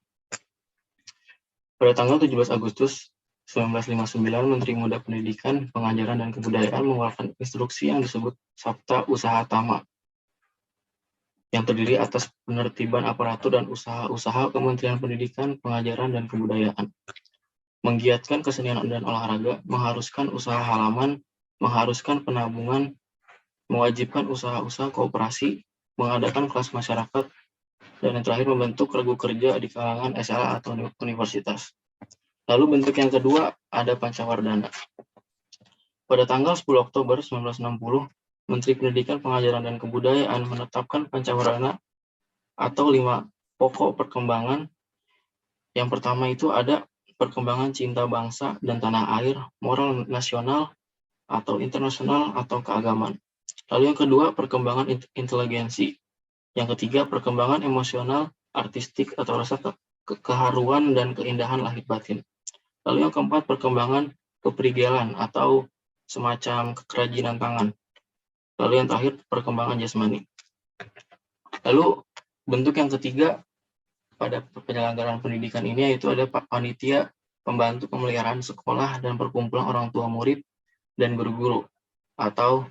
Pada tanggal 17 Agustus 1959, Menteri Muda Pendidikan, Pengajaran, dan Kebudayaan mengeluarkan instruksi yang disebut Sabta Usaha Tama, yang terdiri atas penertiban aparatur dan usaha-usaha Kementerian Pendidikan, Pengajaran, dan Kebudayaan. Menggiatkan kesenian dan olahraga, mengharuskan usaha halaman, mengharuskan penabungan, mewajibkan usaha-usaha kooperasi, mengadakan kelas masyarakat, dan yang terakhir membentuk regu kerja di kalangan SLA atau universitas. Lalu bentuk yang kedua ada Pancawardana. Pada tanggal 10 Oktober 1960, Menteri Pendidikan, Pengajaran, dan Kebudayaan menetapkan Pancawardana atau 5 pokok perkembangan. Yang pertama itu ada perkembangan cinta bangsa dan tanah air, moral nasional atau internasional atau keagamaan. Lalu yang kedua, perkembangan inteligensi. Yang ketiga, perkembangan emosional, artistik atau rasa keharuan dan keindahan lahir batin. Lalu yang keempat, perkembangan keprigelan atau semacam kerajinan tangan. Lalu yang terakhir, perkembangan jasmani. Lalu bentuk yang ketiga pada penyelenggaraan pendidikan ini yaitu ada panitia pembantu pemeliharaan sekolah dan perkumpulan orang tua murid dan guru-guru atau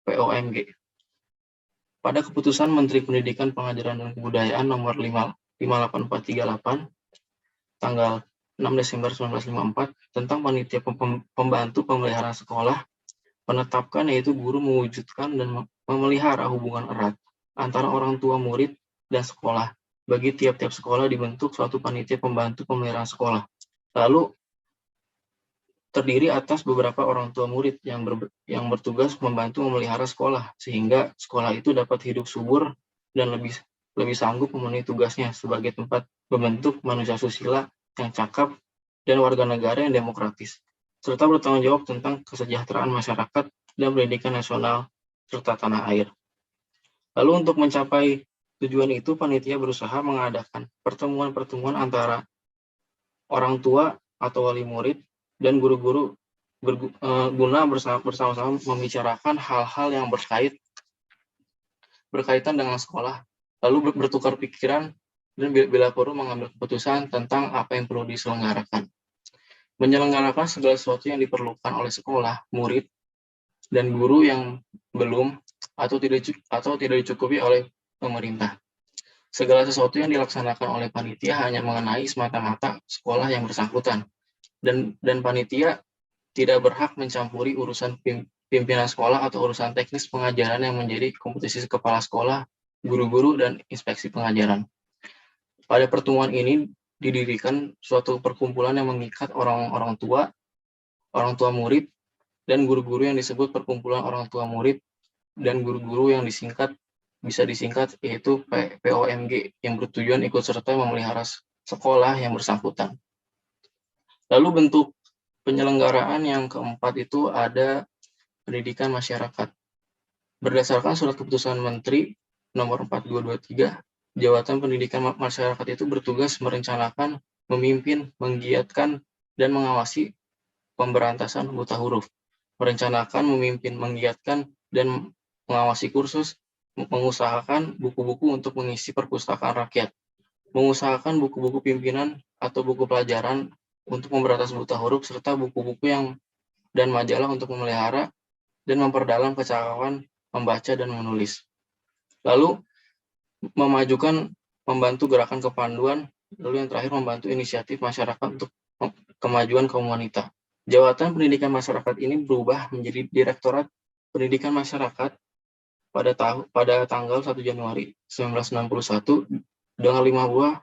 POMG. Pada keputusan Menteri Pendidikan, Pengajaran, dan Kebudayaan nomor 58438 tanggal 6 Desember 1954 tentang panitia pembantu pemeliharaan sekolah, menetapkan yaitu guru mewujudkan dan memelihara hubungan erat antara orang tua murid dan sekolah. Bagi tiap-tiap sekolah dibentuk suatu panitia pembantu pemeliharaan sekolah. Lalu terdiri atas beberapa orang tua murid yang bertugas membantu memelihara sekolah, sehingga sekolah itu dapat hidup subur dan lebih sanggup memenuhi tugasnya sebagai tempat membentuk manusia susila yang cakap dan warga negara yang demokratis, serta bertanggung jawab tentang kesejahteraan masyarakat dan pendidikan nasional serta tanah air. Lalu untuk mencapai tujuan itu, panitia berusaha mengadakan pertemuan-pertemuan antara orang tua atau wali murid dan guru-guru guna bersama-sama membicarakan hal-hal yang berkaitan dengan sekolah, lalu bertukar pikiran dan bila perlu mengambil keputusan tentang apa yang perlu diselenggarakan. Menyelenggarakan segala sesuatu yang diperlukan oleh sekolah, murid, dan guru yang belum atau tidak dicukupi oleh pemerintah. Segala sesuatu yang dilaksanakan oleh panitia hanya mengenai semata-mata sekolah yang bersangkutan, dan panitia tidak berhak mencampuri urusan pimpinan sekolah atau urusan teknis pengajaran yang menjadi kompetisi kepala sekolah, guru-guru, dan inspeksi pengajaran. Pada pertemuan ini didirikan suatu perkumpulan yang mengikat orang tua murid, dan guru-guru yang disebut perkumpulan orang tua murid dan guru-guru yang bisa disingkat yaitu POMG, yang bertujuan ikut serta memelihara sekolah yang bersangkutan. Lalu bentuk penyelenggaraan yang keempat itu ada pendidikan masyarakat. Berdasarkan surat keputusan Menteri nomor 4223, Jabatan Pendidikan Masyarakat itu bertugas merencanakan, memimpin, menggiatkan, dan mengawasi pemberantasan buta huruf. Merencanakan, memimpin, menggiatkan, dan mengawasi kursus, mengusahakan buku-buku untuk mengisi perpustakaan rakyat, mengusahakan buku-buku pimpinan atau buku pelajaran untuk memberantas buta huruf, serta buku-buku dan majalah untuk memelihara dan memperdalam kecakapan membaca dan menulis. Lalu membantu gerakan kepanduan, lalu yang terakhir membantu inisiatif masyarakat untuk kemajuan kaum wanita. Jabatan Pendidikan Masyarakat ini berubah menjadi Direktorat Pendidikan Masyarakat pada tanggal 1 Januari 1961 dengan 5 buah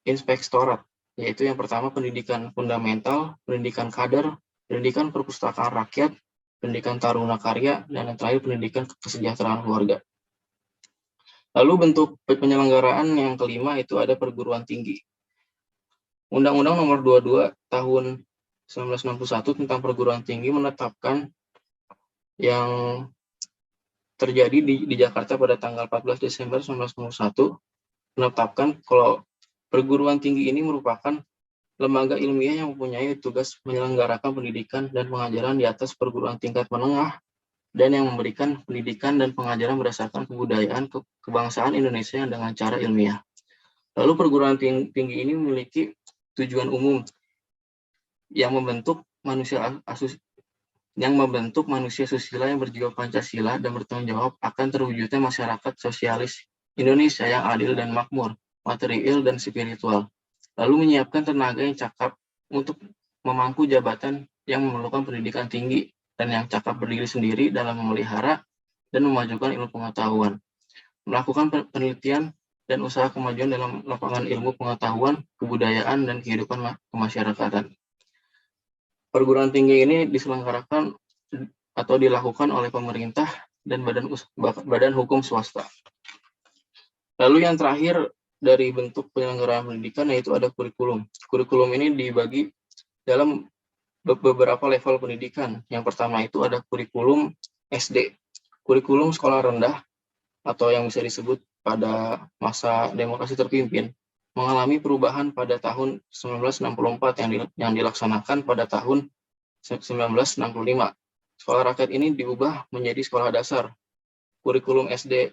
inspektorat, yaitu yang pertama pendidikan fundamental, pendidikan kader, pendidikan perpustakaan rakyat, pendidikan taruna karya, dan yang terakhir pendidikan kesejahteraan keluarga. Lalu bentuk penyelenggaraan yang kelima itu ada perguruan tinggi. Undang-Undang Nomor 22 Tahun 1961 tentang perguruan tinggi menetapkan yang terjadi di Jakarta pada tanggal 14 Desember 1991, menetapkan kalau perguruan tinggi ini merupakan lembaga ilmiah yang mempunyai tugas menyelenggarakan pendidikan dan pengajaran di atas perguruan tingkat menengah dan yang memberikan pendidikan dan pengajaran berdasarkan kebudayaan kebangsaan Indonesia dengan cara ilmiah. Lalu perguruan tinggi ini memiliki tujuan umum yang membentuk manusia susila yang berjiwa Pancasila dan bertanggung jawab akan terwujudnya masyarakat sosialis Indonesia yang adil dan makmur, material dan spiritual. Lalu menyiapkan tenaga yang cakap untuk memangku jabatan yang memerlukan pendidikan tinggi dan yang cakap berdiri sendiri dalam memelihara dan memajukan ilmu pengetahuan. Melakukan penelitian dan usaha kemajuan dalam lapangan ilmu pengetahuan, kebudayaan, dan kehidupan kemasyarakatan. Perguruan tinggi ini diselenggarakan atau dilakukan oleh pemerintah dan badan hukum swasta. Lalu yang terakhir dari bentuk penyelenggaraan pendidikan yaitu ada kurikulum. Kurikulum ini dibagi dalam beberapa level pendidikan. Yang pertama itu ada kurikulum SD, kurikulum sekolah rendah atau yang bisa disebut pada masa demokrasi terpimpin, mengalami perubahan pada tahun 1964 yang dilaksanakan pada tahun 1965. Sekolah rakyat ini diubah menjadi sekolah dasar. Kurikulum SD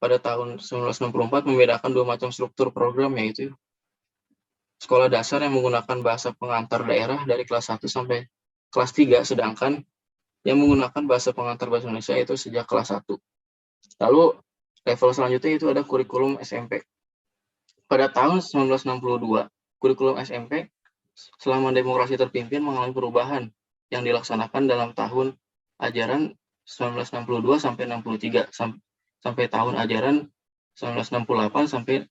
pada tahun 1964 membedakan dua macam struktur program, yaitu sekolah dasar yang menggunakan bahasa pengantar daerah dari kelas 1 sampai kelas 3, sedangkan yang menggunakan bahasa pengantar bahasa Indonesia itu sejak kelas 1. Lalu level selanjutnya itu ada kurikulum SMP. Pada tahun 1962, kurikulum SMP selama demokrasi terpimpin mengalami perubahan yang dilaksanakan dalam tahun ajaran 1962 sampai 63 sampai tahun ajaran 1968 sampai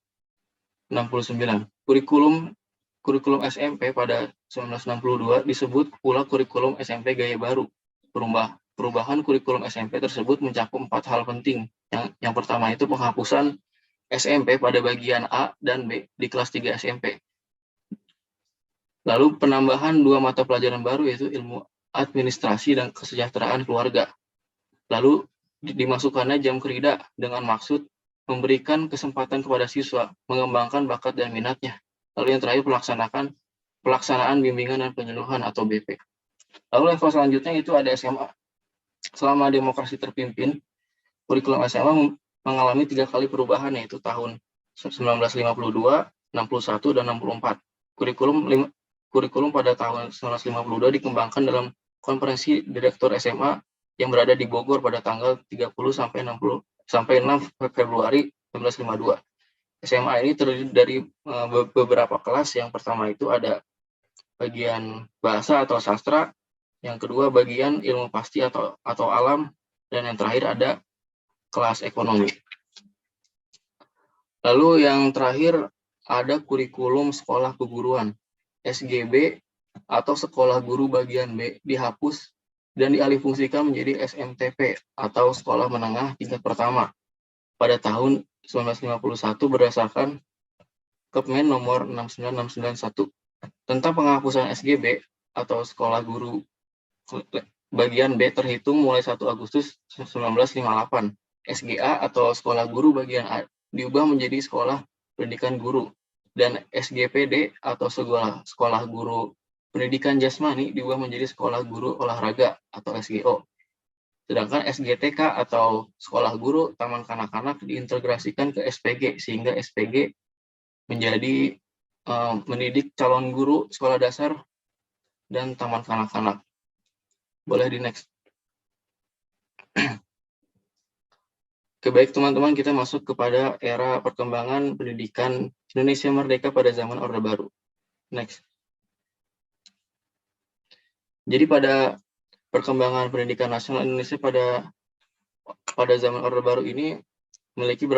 69. Kurikulum SMP pada 1962 disebut pula kurikulum SMP gaya baru. Perubahan kurikulum SMP tersebut mencakup 4 hal penting. Yang pertama itu penghapusan SMP pada bagian A dan B di kelas 3 SMP. Lalu penambahan 2 mata pelajaran baru yaitu ilmu administrasi dan kesejahteraan keluarga. Lalu dimasukkannya jam kerida dengan maksud memberikan kesempatan kepada siswa mengembangkan bakat dan minatnya. Lalu yang terakhir pelaksanaan bimbingan dan penyuluhan atau BP. Lalu level selanjutnya itu ada SMA. Selama demokrasi terpimpin, kurikulum SMA mengalami 3 kali perubahan, yaitu tahun 1952, 61, dan 64. Kurikulum pada tahun 1952 dikembangkan dalam konferensi direktur SMA yang berada di Bogor pada tanggal 30 sampai 6 Februari 1952. SMA ini terdiri dari beberapa kelas. Yang pertama itu ada bagian bahasa atau sastra, yang kedua bagian ilmu pasti atau alam, dan yang terakhir ada kelas ekonomi. Lalu yang terakhir ada kurikulum sekolah keguruan, SGB atau sekolah guru bagian B dihapus dan dialihfungsikan menjadi SMTP atau sekolah menengah tingkat pertama pada tahun 1951 berdasarkan Kepmen nomor 69691 tentang penghapusan SGB atau sekolah guru bagian B terhitung mulai 1 Agustus 1958. SGA atau sekolah guru bagian A diubah menjadi sekolah pendidikan guru, dan SGPD atau sekolah guru pendidikan jasmani diubah menjadi sekolah guru olahraga atau SGO. Sedangkan SGTK atau sekolah guru taman kanak-kanak diintegrasikan ke SPG, sehingga SPG menjadi mendidik calon guru sekolah dasar dan taman kanak-kanak. Boleh di next. Oke, baik teman-teman, kita masuk kepada era perkembangan pendidikan Indonesia merdeka pada zaman Orde Baru. Next. Jadi pada perkembangan pendidikan nasional Indonesia pada zaman Orde Baru ini memiliki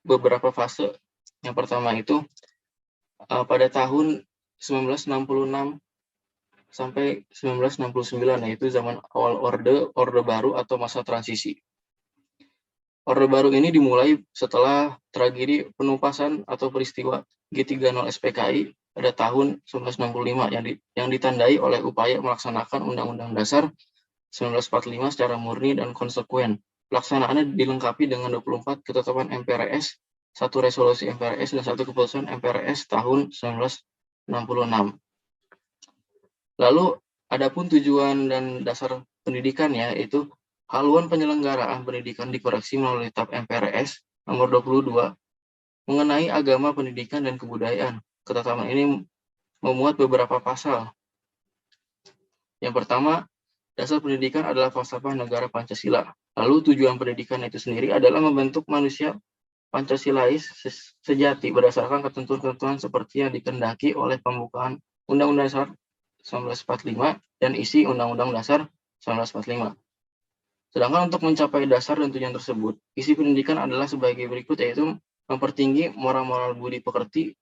beberapa fase. Yang pertama itu pada tahun 1966 sampai 1969, yaitu zaman awal Orde Baru atau masa transisi. Orde Baru ini dimulai setelah tragedi penumpasan atau peristiwa G30 SPKI pada tahun 1965 yang ditandai oleh upaya melaksanakan Undang-Undang Dasar 1945 secara murni dan konsekuen. Pelaksanaannya dilengkapi dengan 24 ketetapan MPRS, 1 resolusi MPRS, dan 1 keputusan MPRS tahun 1966. Lalu adapun tujuan dan dasar pendidikan yaitu Haluan penyelenggaraan pendidikan dikoreksi melalui TAP MPRS nomor 22 mengenai agama, pendidikan, dan kebudayaan. Ketetapan ini memuat beberapa pasal. Yang pertama, dasar pendidikan adalah falsafah negara Pancasila. Lalu tujuan pendidikan itu sendiri adalah membentuk manusia Pancasilais sejati berdasarkan ketentuan-ketentuan seperti yang dikehendaki oleh pembukaan Undang-Undang Dasar 1945 dan isi Undang-Undang Dasar 1945. Sedangkan untuk mencapai dasar dan tujuan tersebut, isi pendidikan adalah sebagai berikut, yaitu mempertinggi moral-moral budi pekerti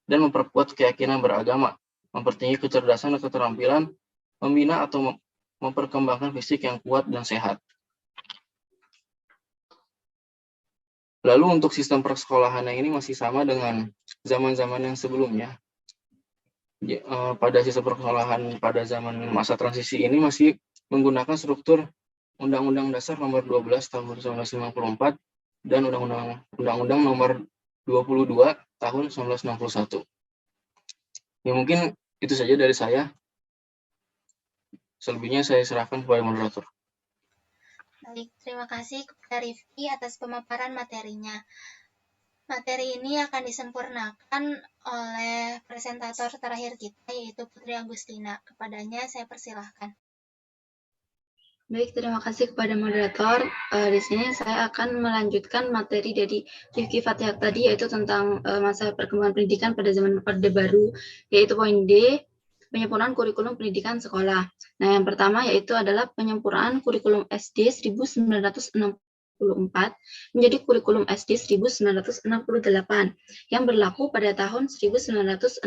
dan memperkuat keyakinan beragama, mempertinggi kecerdasan dan keterampilan, membina atau memperkembangkan fisik yang kuat dan sehat. Lalu untuk sistem persekolahan yang ini masih sama dengan zaman-zaman yang sebelumnya. Pada sistem persekolahan pada zaman masa transisi ini masih menggunakan struktur Undang-Undang Dasar nomor 12 tahun 1954 dan Undang-Undang nomor 22 tahun 1961. Ya, mungkin itu saja dari saya. Selebihnya saya serahkan kepada moderator. Baik, terima kasih kepada Rifki atas pemaparan materinya. Materi ini akan disempurnakan oleh presentator terakhir kita, yaitu Putri Agustina. Kepadanya saya persilahkan. Baik, terima kasih kepada moderator. Di sini saya akan melanjutkan materi dari Rifki Fatihak tadi, yaitu tentang masa perkembangan pendidikan pada zaman Orde Baru, yaitu poin D, penyempurnaan kurikulum pendidikan sekolah. Nah, yang pertama yaitu adalah penyempurnaan kurikulum SD 1964 menjadi kurikulum SD 1968 yang berlaku pada tahun 1968.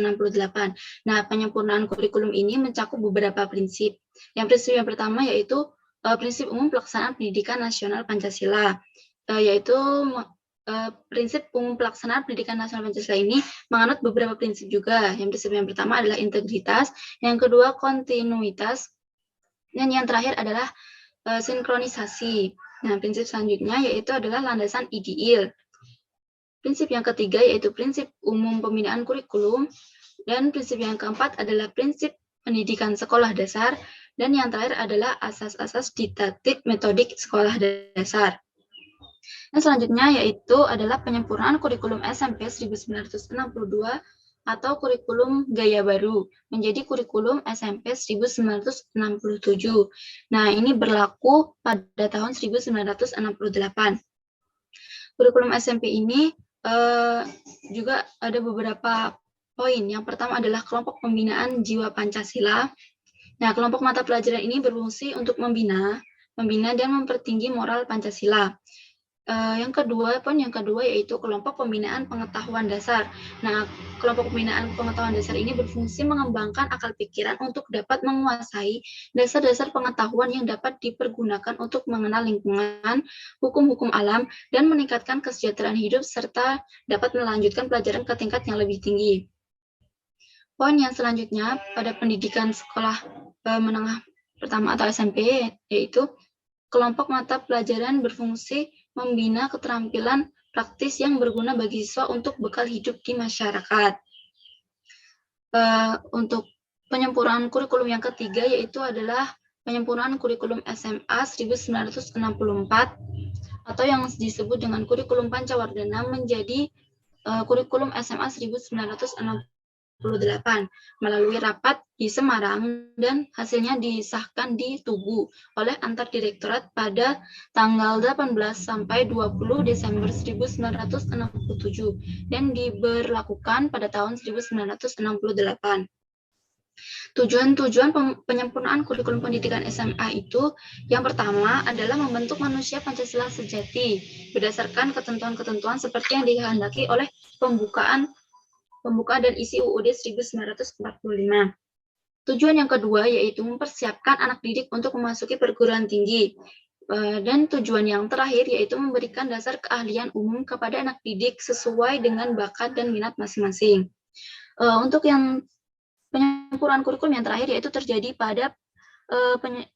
Nah, penyempurnaan kurikulum ini mencakup beberapa prinsip. Yang prinsip yang pertama yaitu prinsip umum pelaksanaan pendidikan nasional Pancasila, yaitu prinsip umum pelaksanaan pendidikan nasional Pancasila ini menganut beberapa prinsip juga. Yang prinsip yang pertama adalah integritas, yang kedua kontinuitas, dan yang terakhir adalah sinkronisasi. Nah, prinsip selanjutnya yaitu adalah landasan IDIL. Prinsip yang ketiga yaitu prinsip umum pembinaan kurikulum, dan prinsip yang keempat adalah prinsip pendidikan sekolah dasar, dan yang terakhir adalah asas-asas didaktik metodik sekolah dasar. Dan selanjutnya yaitu adalah penyempurnaan kurikulum SMP 1962 atau kurikulum gaya baru menjadi kurikulum SMP 1967. Nah, ini berlaku pada tahun 1968. Kurikulum SMP ini juga ada beberapa poin. Yang pertama adalah kelompok pembinaan jiwa Pancasila. Nah, kelompok mata pelajaran ini berfungsi untuk membina dan mempertinggi moral Pancasila. Poin yang kedua yaitu kelompok pembinaan pengetahuan dasar. Nah, kelompok pembinaan pengetahuan dasar ini berfungsi mengembangkan akal pikiran untuk dapat menguasai dasar-dasar pengetahuan yang dapat dipergunakan untuk mengenal lingkungan, hukum-hukum alam, dan meningkatkan kesejahteraan hidup serta dapat melanjutkan pelajaran ke tingkat yang lebih tinggi. Poin yang selanjutnya pada pendidikan sekolah menengah pertama atau SMP yaitu kelompok mata pelajaran berfungsi membina keterampilan praktis yang berguna bagi siswa untuk bekal hidup di masyarakat. Untuk penyempurnaan kurikulum yang ketiga yaitu adalah penyempurnaan kurikulum SMA 1964 atau yang disebut dengan kurikulum Pancawardhana menjadi kurikulum SMA 1968 melalui rapat di Semarang dan hasilnya disahkan di Tugu oleh antar direktorat pada tanggal 18 sampai 20 Desember 1967 dan diberlakukan pada tahun 1968. Tujuan-tujuan penyempurnaan kurikulum pendidikan SMA itu yang pertama adalah membentuk manusia Pancasila sejati berdasarkan ketentuan-ketentuan seperti yang dikehendaki oleh pembuka dan isi UUD 1945. Tujuan yang kedua yaitu mempersiapkan anak didik untuk memasuki perguruan tinggi. Dan tujuan yang terakhir yaitu memberikan dasar keahlian umum kepada anak didik sesuai dengan bakat dan minat masing-masing. Untuk yang penyempurnaan kurikulum yang terakhir yaitu terjadi pada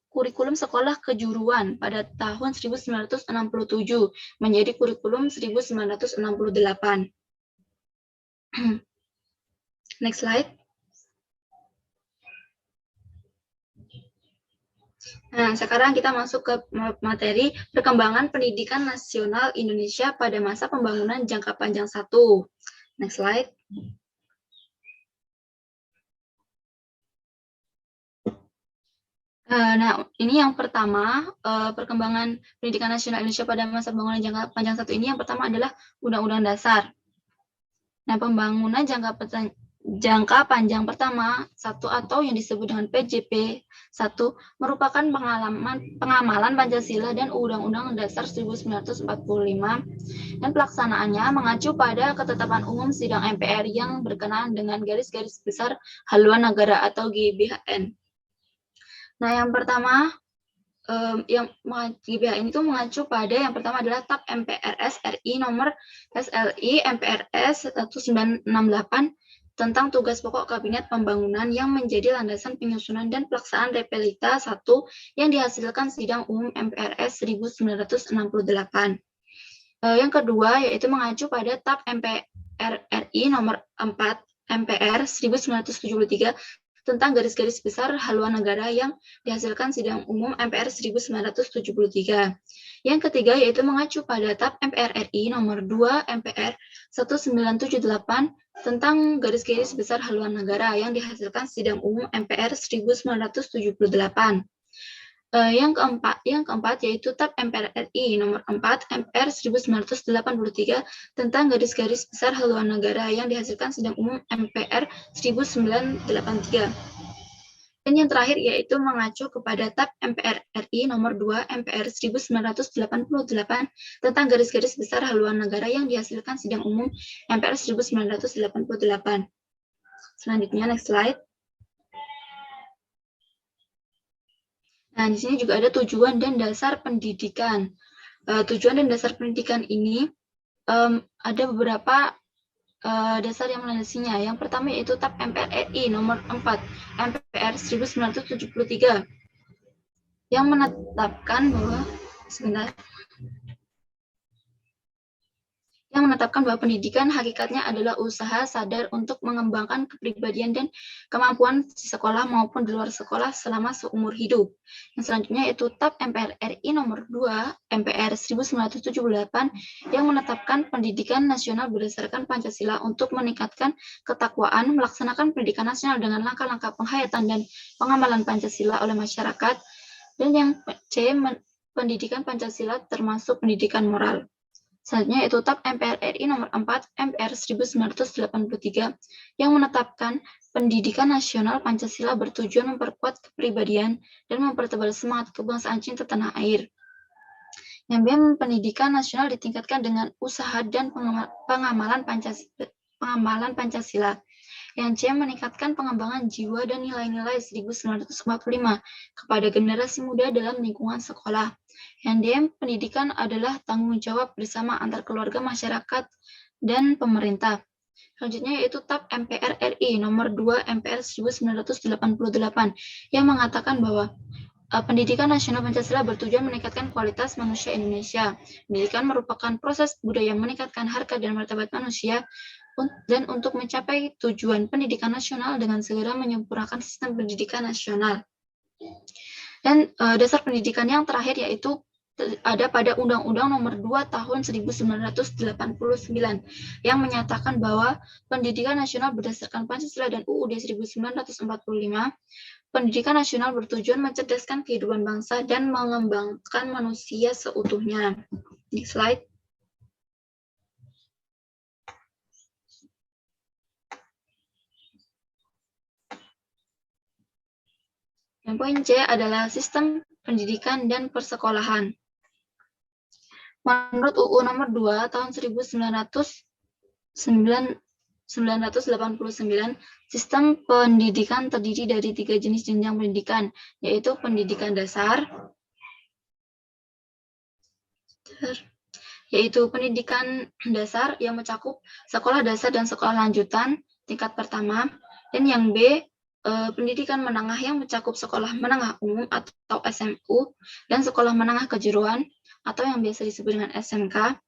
kurikulum sekolah kejuruan pada tahun 1967 menjadi kurikulum 1968. Next slide. Nah, sekarang kita masuk ke materi perkembangan pendidikan nasional Indonesia pada masa pembangunan jangka panjang 1. Next slide. Nah, ini yang pertama, perkembangan pendidikan nasional Indonesia pada masa pembangunan jangka panjang 1 ini yang pertama adalah Undang-Undang Dasar. Nah, pembangunan jangka panjang pertama 1 atau yang disebut dengan PJP 1 merupakan pengamalan Pancasila dan Undang-Undang Dasar 1945 dan pelaksanaannya mengacu pada ketetapan umum sidang MPR yang berkenaan dengan garis-garis besar haluan negara atau GBHN. Nah, yang pertama, GBHN itu mengacu pada yang pertama adalah TAP MPRS RI nomor SLI MPRS 1968 tentang tugas pokok Kabinet Pembangunan yang menjadi landasan penyusunan dan pelaksanaan Repelita 1 yang dihasilkan Sidang Umum MPRS 1968. Yang kedua yaitu mengacu pada TAP MPR RI nomor 4 MPR 1973 tentang garis-garis besar haluan negara yang dihasilkan Sidang Umum MPR 1973. Yang ketiga yaitu mengacu pada TAP MPR RI nomor 2 MPR 1978 tentang garis-garis besar haluan negara yang dihasilkan Sidang Umum MPR 1978. Yang keempat yaitu TAP MPR RI nomor 4 MPR 1983 tentang garis-garis besar haluan negara yang dihasilkan Sidang Umum MPR 1983. Dan yang terakhir yaitu mengacu kepada TAP MPR RI nomor 2 MPR 1988 tentang garis-garis besar haluan negara yang dihasilkan Sidang Umum MPR 1988. Selanjutnya, next slide. Nah, di sini juga ada tujuan dan dasar pendidikan. Tujuan dan dasar pendidikan ini ada beberapa dasar yang melandasinya. Yang pertama yaitu TAP MPR RI nomor 4 MPR 1973 yang menetapkan bahwa pendidikan hakikatnya adalah usaha sadar untuk mengembangkan kepribadian dan kemampuan di sekolah maupun di luar sekolah selama seumur hidup. Yang selanjutnya yaitu TAP MPR RI nomor 2 MPR 1978 yang menetapkan pendidikan nasional berdasarkan Pancasila untuk meningkatkan ketakwaan, melaksanakan pendidikan nasional dengan langkah-langkah penghayatan dan pengamalan Pancasila oleh masyarakat. Dan yang C, pendidikan Pancasila termasuk pendidikan moral. Selanjutnya yaitu TAP MPR RI nomor 4 MPR 1983 yang menetapkan pendidikan nasional Pancasila bertujuan memperkuat kepribadian dan mempertebal semangat kebangsaan cinta tanah air. Yang B, pendidikan nasional ditingkatkan dengan usaha dan pengamalan Pancasila. Yang C, meningkatkan pengembangan jiwa dan nilai-nilai 1945 kepada generasi muda dalam lingkungan sekolah. Yang D, pendidikan adalah tanggung jawab bersama antar keluarga, masyarakat, dan pemerintah. Selanjutnya yaitu TAP MPR RI nomor 2 MPR 1988 yang mengatakan bahwa pendidikan nasional Pancasila bertujuan meningkatkan kualitas manusia Indonesia. Pendidikan merupakan proses budaya meningkatkan harkat dan martabat manusia dan untuk mencapai tujuan pendidikan nasional dengan segera menyempurnakan sistem pendidikan nasional. Dan dasar pendidikan yang terakhir yaitu ada pada Undang-Undang Nomor 2 Tahun 1989 yang menyatakan bahwa pendidikan nasional berdasarkan Pancasila dan UUD 1945, pendidikan nasional bertujuan mencerdaskan kehidupan bangsa dan mengembangkan manusia seutuhnya. Next slide. Yang poin C adalah sistem pendidikan dan persekolahan. Menurut UU nomor 2 tahun 1989, sistem pendidikan terdiri dari 3 jenis jenjang pendidikan, yaitu pendidikan dasar, yang mencakup sekolah dasar dan sekolah lanjutan tingkat pertama, dan yang B, pendidikan menengah yang mencakup sekolah menengah umum atau SMU dan sekolah menengah kejuruan atau yang biasa disebut dengan SMK,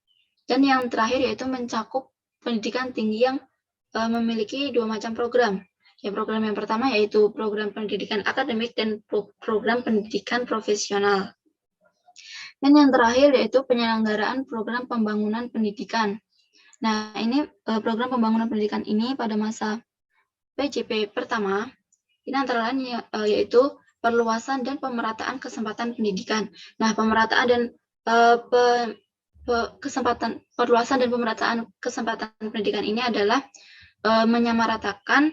dan yang terakhir yaitu mencakup pendidikan tinggi yang memiliki 2 macam program, Ya, program yang pertama yaitu program pendidikan akademik dan program pendidikan profesional. Dan yang terakhir yaitu penyelenggaraan program pembangunan pendidikan. Nah, ini program pembangunan pendidikan ini pada masa PJP pertama, ini antara lain yaitu perluasan dan pemerataan kesempatan pendidikan. Nah, pemerataan dan perluasan dan pemerataan kesempatan pendidikan ini adalah menyamaratakan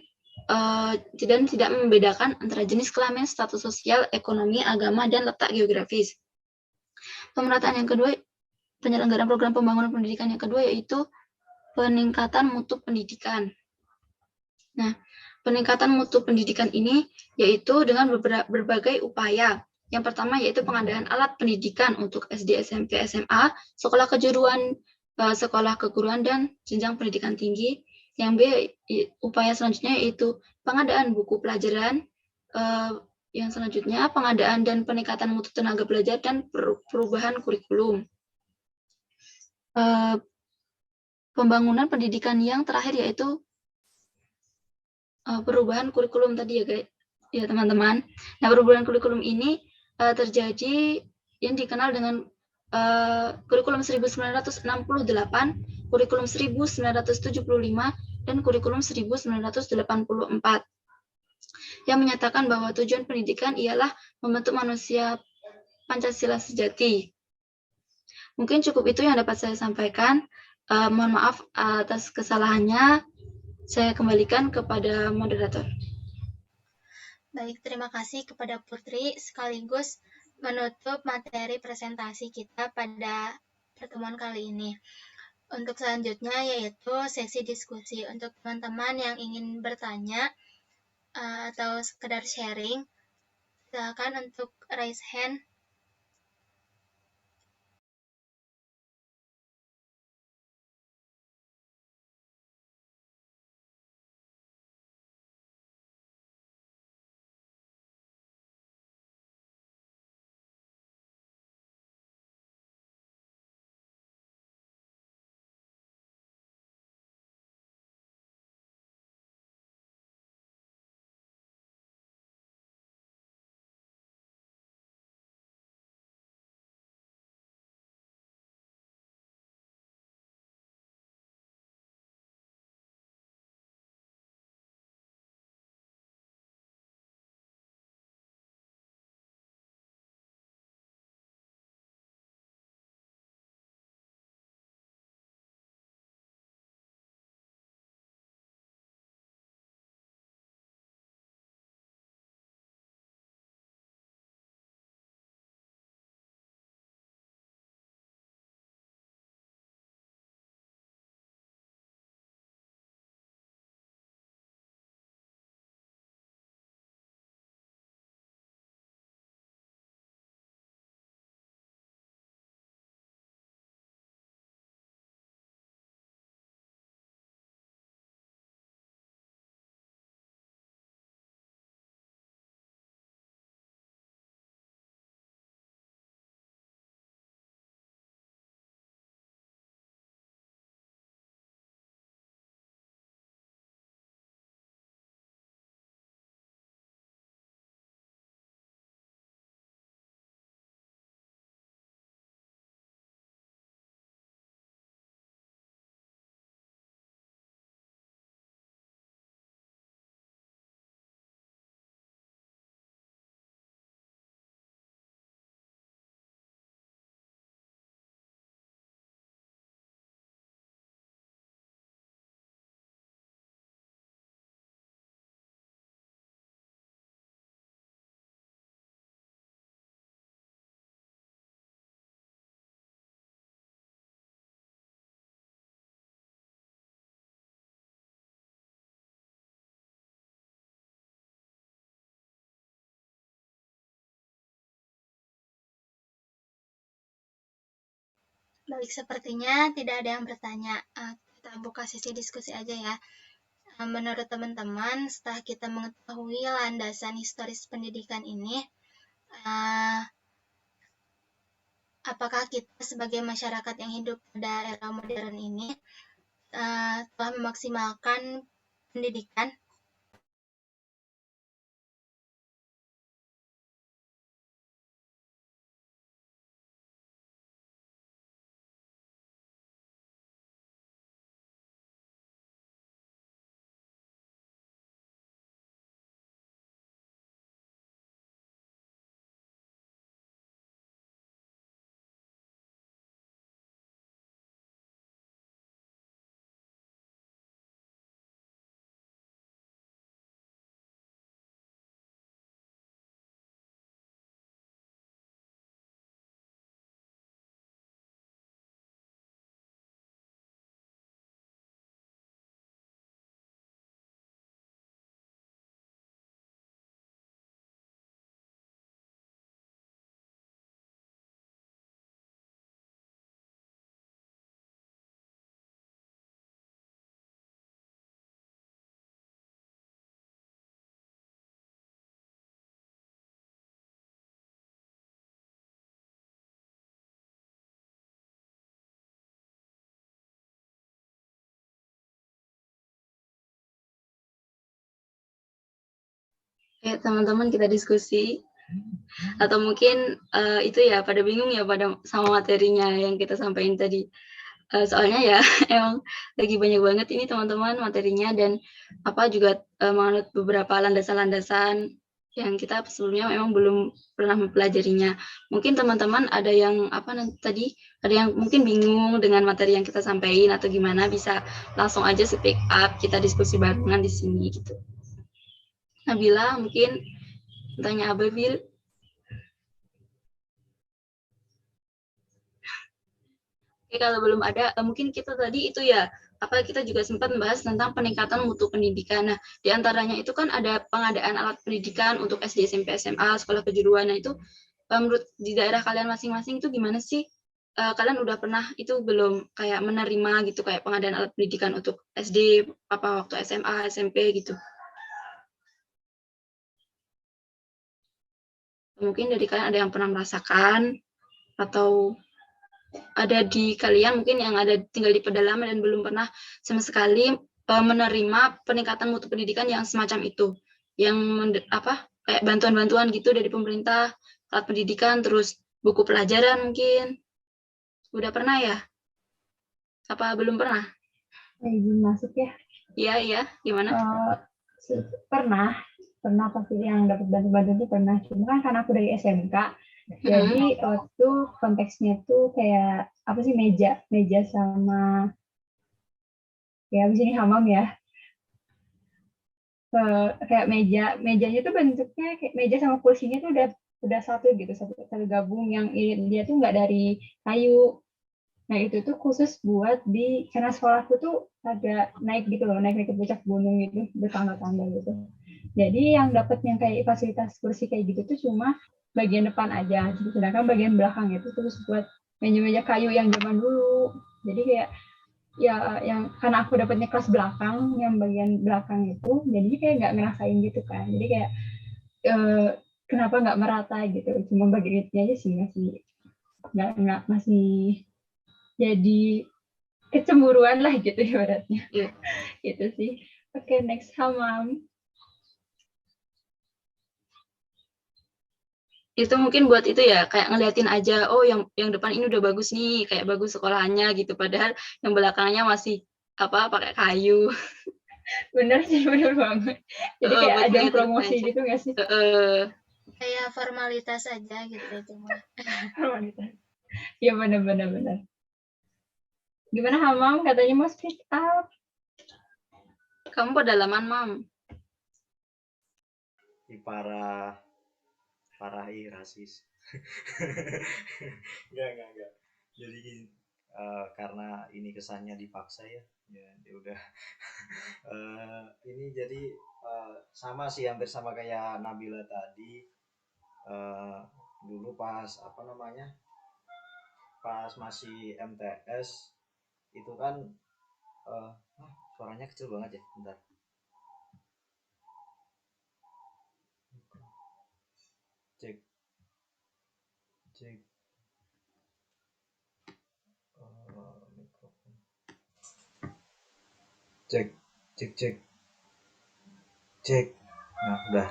dan tidak membedakan antara jenis kelamin, status sosial, ekonomi, agama, dan letak geografis. Pemerataan yang kedua, penyelenggaraan program pembangunan pendidikan yang kedua yaitu peningkatan mutu pendidikan. Nah, peningkatan mutu pendidikan ini yaitu dengan berbagai upaya. Yang pertama yaitu pengadaan alat pendidikan untuk SD, SMP, SMA, sekolah kejuruan, sekolah keguruan, dan jenjang pendidikan tinggi. Yang B, upaya selanjutnya yaitu pengadaan buku pelajaran. Yang selanjutnya pengadaan dan peningkatan mutu tenaga belajar dan perubahan kurikulum. Pembangunan pendidikan yang terakhir yaitu perubahan kurikulum tadi ya guys, ya teman-teman. Nah, perubahan kurikulum ini terjadi yang dikenal dengan kurikulum 1968, kurikulum 1975, dan kurikulum 1984 yang menyatakan bahwa tujuan pendidikan ialah membentuk manusia Pancasila sejati. Mungkin cukup itu yang dapat saya sampaikan. Mohon maaf atas kesalahannya. Saya kembalikan kepada moderator. Baik, terima kasih kepada Putri sekaligus menutup materi presentasi kita pada pertemuan kali ini. Untuk selanjutnya yaitu sesi diskusi. Untuk teman-teman yang ingin bertanya atau sekedar sharing, silakan untuk raise hand. Baik, sepertinya tidak ada yang bertanya. Kita buka sesi diskusi aja ya. Menurut teman-teman, setelah kita mengetahui landasan historis pendidikan ini, apakah kita sebagai masyarakat yang hidup pada era modern ini telah memaksimalkan pendidikan Teman-teman kita diskusi. Atau mungkin itu ya pada bingung ya pada sama materinya yang kita sampaikan tadi. Soalnya ya emang lagi banyak banget ini teman-teman materinya dan juga menganut beberapa landasan-landasan yang kita sebelumnya memang belum pernah mempelajarinya. Mungkin teman-teman ada yang tadi ada yang mungkin bingung dengan materi yang kita sampaikan atau gimana, bisa langsung aja speak up, kita diskusi barengan di sini gitu. Nabila mungkin tanya Ababil. Oke, kalau belum ada, mungkin kita tadi itu ya, kita juga sempat membahas tentang peningkatan mutu pendidikan. Nah, di antaranya itu kan ada pengadaan alat pendidikan untuk SD, SMP, SMA, sekolah kejuruan. Nah, itu menurut di daerah kalian masing-masing itu gimana sih? Kalian udah pernah itu belum kayak menerima gitu, kayak pengadaan alat pendidikan untuk SD, waktu SMA, SMP gitu? Mungkin dari kalian ada yang pernah merasakan, atau ada di kalian mungkin yang ada tinggal di pedalaman dan belum pernah sama sekali menerima peningkatan mutu pendidikan yang semacam itu, yang kayak bantuan-bantuan gitu dari pemerintah, alat pendidikan, terus buku pelajaran mungkin. Udah pernah ya? Apa belum pernah? Izin masuk ya? Iya, gimana? Pernah pasti yang dapat bantuan itu pernah. Cuma kan karena aku dari SMK, jadi waktu konteksnya tuh kayak meja sama ya di sini hamam ya. Kayak mejanya tuh bentuknya kayak meja sama kursinya tuh udah satu gitu, satu gabung, yang dia tuh nggak dari kayu. Nah itu tuh khusus buat karena sekolahku tuh ada naik gitu loh, naik ke puncak gunung gitu, bertangga-tangga gitu. Jadi yang dapat yang kayak fasilitas kursi kayak gitu tuh cuma bagian depan aja, sedangkan bagian belakang itu terus buat meja-meja kayu yang zaman dulu. Jadi kayak ya yang karena aku dapatnya kelas belakang, yang bagian belakang itu, jadi kayak nggak ngerasain gitu kan. Jadi kayak kenapa nggak merata gitu, cuma bagian itu aja sih, masih jadi kecemburuan lah gitu ibaratnya. Gitu sih. Oke, next Hamam. Itu mungkin buat itu ya, kayak ngeliatin aja, oh yang depan ini udah bagus nih, kayak bagus sekolahannya gitu, padahal yang belakangnya masih pakai kayu. Bener sih, bener banget. Jadi kayak ada yang promosi aja gitu nggak sih? Kayak formalitas aja gitu cuma. Formalitas. Ya bener. Gimana Hamam? Katanya mau speak up. Kamu pedalaman, Mam. Parah rasis. Enggak. Jadi karena ini kesannya dipaksa ya udah. Ini jadi sama sih, hampir sama kayak Nabila tadi. Dulu pas pas masih MTS itu kan suaranya kecil banget ya, bentar. Cek mikrofon. Cek. Nah, udah.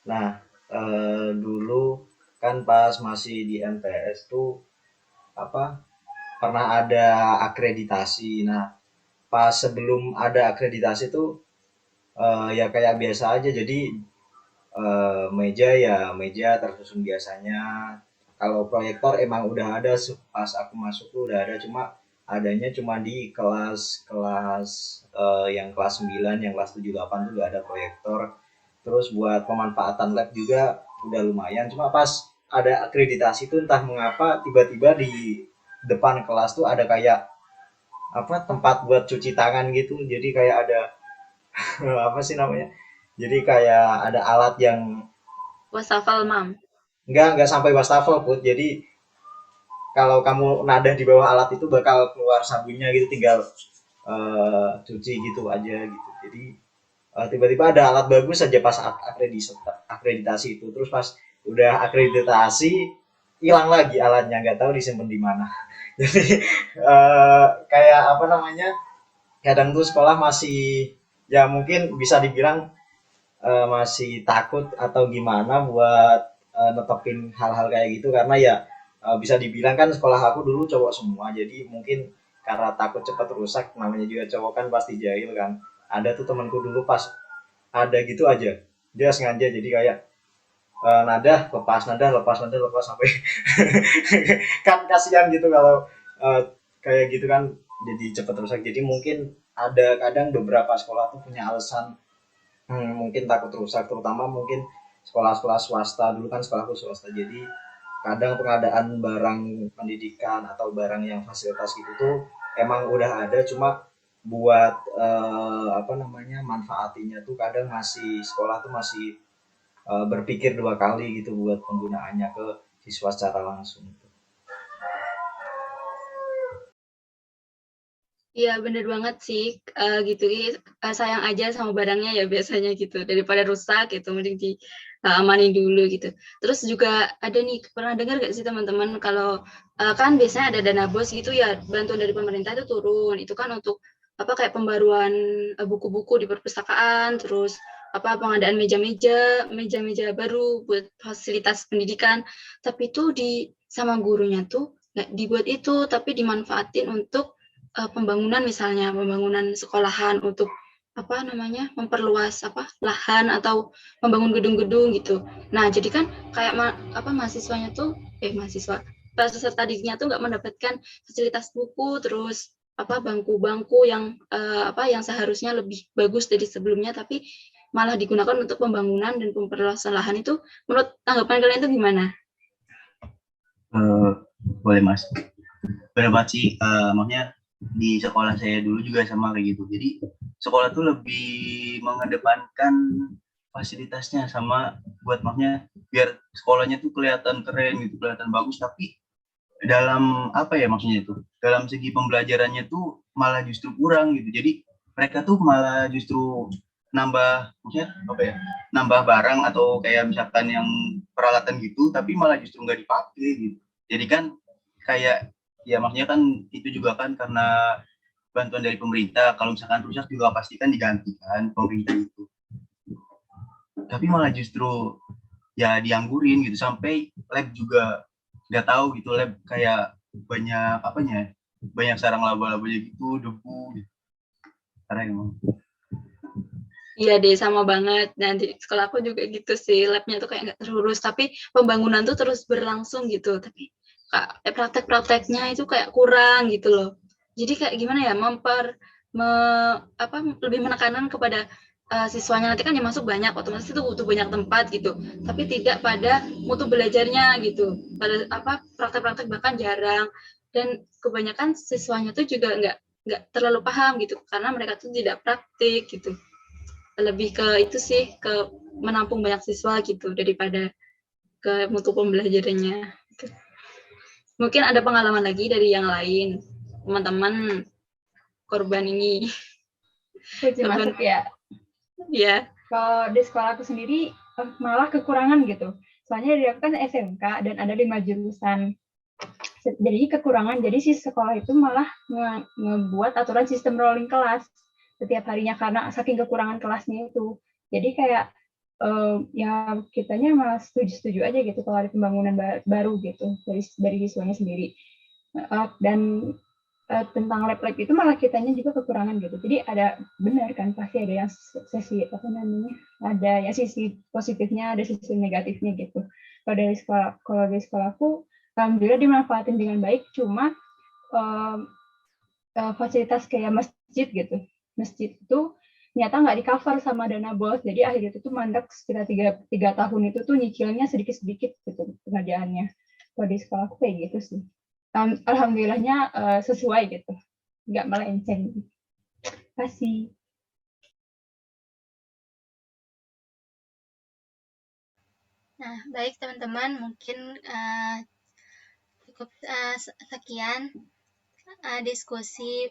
Nah, dulu kan pas masih di MTS tuh pernah ada akreditasi. Nah, pas sebelum ada akreditasi tuh ya kayak biasa aja. Jadi meja tersusun biasanya. Kalau proyektor emang udah ada, pas aku masuk tuh udah ada, cuma adanya cuma di kelas yang kelas 9, yang kelas 7, 8 tuh udah ada proyektor. Terus buat pemanfaatan lab juga udah lumayan, cuma pas ada akreditasi tuh entah mengapa tiba-tiba di depan kelas tuh ada kayak tempat buat cuci tangan gitu. Jadi kayak ada apa sih namanya? Jadi kayak ada alat yang wastafel, Mam. Enggak sampai wastafel, Put. Jadi kalau kamu nadah di bawah alat itu bakal keluar sabunnya gitu, tinggal cuci gitu aja gitu. Jadi tiba-tiba ada alat bagus aja pas akreditasi itu. Terus pas udah akreditasi hilang lagi alatnya, nggak tahu disimpan di mana. Jadi kayak kadang tuh sekolah masih ya mungkin bisa dibilang masih takut atau gimana buat netepin hal-hal kayak gitu karena ya bisa dibilang kan sekolah aku dulu cowok semua jadi mungkin karena takut cepat rusak namanya juga cowok kan pasti jahil kan ada tuh temanku dulu pas ada gitu aja dia sengaja jadi kayak nada lepas sampai kan kasihan gitu kalau kayak gitu kan jadi cepat rusak jadi mungkin ada kadang beberapa sekolah tuh punya alasan mungkin takut rusak terutama mungkin sekolah-sekolah swasta dulu kan sekolahku swasta jadi kadang pengadaan barang pendidikan atau barang yang fasilitas gitu tuh emang udah ada cuma buat apa namanya manfaatinya tuh kadang masih sekolah tuh masih berpikir dua kali gitu buat penggunaannya ke siswa secara langsung. Iya bener banget sih gitu sayang aja sama barangnya ya biasanya gitu daripada rusak gitu mending diamanin dulu gitu. Terus juga ada nih pernah dengar gak sih teman-teman kalau kan biasanya ada dana bos gitu ya bantuan dari pemerintah itu turun itu kan untuk apa kayak pembaruan buku-buku di perpustakaan terus apa pengadaan meja-meja baru buat fasilitas pendidikan tapi itu sama gurunya tuh nggak dibuat itu tapi dimanfaatin untuk pembangunan misalnya pembangunan sekolahan untuk apa namanya memperluas apa lahan atau membangun gedung-gedung gitu. Nah jadi kan kayak mahasiswanya tuh mahasiswa peserta didiknya tuh nggak mendapatkan fasilitas buku terus apa bangku-bangku yang yang seharusnya lebih bagus dari sebelumnya tapi malah digunakan untuk pembangunan dan pemperluasan lahan itu menurut tanggapan kalian itu gimana? Boleh mas. Benar banget sih, maksudnya di sekolah saya dulu juga sama kayak gitu. Jadi sekolah tuh lebih mengedepankan fasilitasnya sama buat maksudnya biar sekolahnya tuh kelihatan keren gitu, kelihatan bagus. Tapi dalam apa ya maksudnya itu? Dalam segi pembelajarannya tuh malah justru kurang gitu. Jadi mereka tuh malah justru nambah maksudnya apa ya? Nambah barang atau kayak misalkan yang peralatan gitu, tapi malah justru nggak dipakai gitu. Jadi kan kayak ya maksudnya kan itu juga kan karena bantuan dari pemerintah kalau misalkan rusak juga pastikan digantikan pemerintah itu tapi malah justru ya dianggurin gitu sampai lab juga nggak tahu gitu lab kayak banyak apanya banyak sarang laba-labanya gitu debu gitu. Karena emang Iya deh, sama banget. Dan di sekolah aku juga gitu sih, labnya tuh kayak nggak terurus, tapi pembangunan tuh terus berlangsung gitu. Tapi praktek-prakteknya itu kayak kurang gitu loh. Jadi kayak gimana ya, lebih menekankan kepada siswanya nanti kan yang masuk banyak, otomatis itu butuh banyak tempat gitu. Tapi tidak pada mutu belajarnya gitu. Pada praktek-praktek bahkan jarang. Dan kebanyakan siswanya tuh juga nggak terlalu paham gitu, karena mereka tuh tidak praktik gitu lebih ke itu sih ke menampung banyak siswa gitu daripada ke mutu pembelajarannya. Mungkin ada pengalaman lagi dari yang lain teman-teman korban ini. Masuk ya. Ya. Kalau di sekolah aku sendiri malah kekurangan gitu. Soalnya dia kan SMK dan ada 5 jurusan. Jadi kekurangan. Jadi si sekolah itu malah ngebuat aturan sistem rolling kelas setiap harinya karena saking kekurangan kelasnya itu. Jadi kayak ya kitanya malah setuju aja gitu kalau ada pembangunan baru gitu dari siswanya sendiri. Dan tentang lab-lab itu malah kitanya juga kekurangan gitu. Jadi ada benar kan pasti ada yang ada ya sisi positifnya, ada sisi negatifnya gitu. Kalau dari sekolahku alhamdulillah dimanfaatin dengan baik, cuma fasilitas kayak masjid gitu. Masjid itu ternyata nggak di-cover sama dana bos, jadi akhirnya itu tuh mandek sekitar 3 tahun itu tuh nyicilnya sedikit-sedikit gitu pengerjaannya. Kalau di sekolah aku kayak gitu sih. Alhamdulillahnya sesuai gitu, nggak melenceng. Terima kasih. Nah, baik teman-teman, mungkin cukup sekian diskusi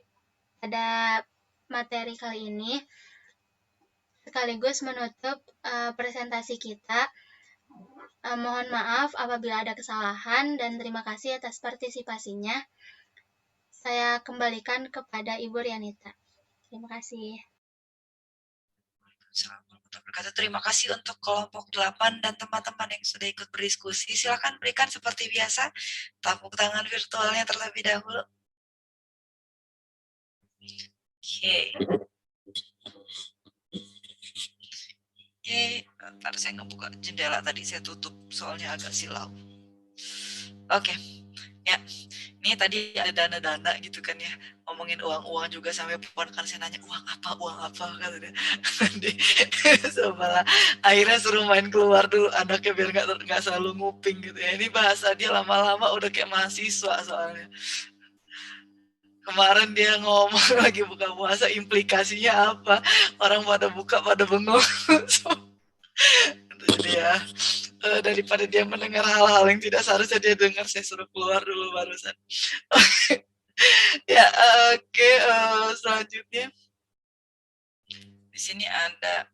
pada materi kali ini. Sekaligus menutup presentasi kita. Mohon maaf apabila ada kesalahan dan terima kasih atas partisipasinya. Saya kembalikan kepada Ibu Rianita. Terima kasih. Terima kasih untuk kelompok 8 dan teman-teman yang sudah ikut berdiskusi. Silakan berikan seperti biasa tepuk tangan virtualnya terlebih dahulu. Oke. Ntar saya ngebuka jendela tadi, saya tutup soalnya agak silau. Oke. Ya, ini tadi ada dana-dana gitu kan ya, ngomongin uang-uang juga sampai ponakan saya nanya uang apa kan udah. Sebelah akhirnya suruh main keluar dulu anaknya biar nggak selalu nguping gitu ya. Ini bahasa dia lama-lama udah kayak mahasiswa soalnya. Kemarin dia ngomong lagi buka puasa implikasinya apa, orang pada buka pada bengong. Jadi ya daripada dia mendengar hal-hal yang tidak seharusnya dia dengar, saya suruh keluar dulu barusan. Ya, oke. Selanjutnya di sini ada,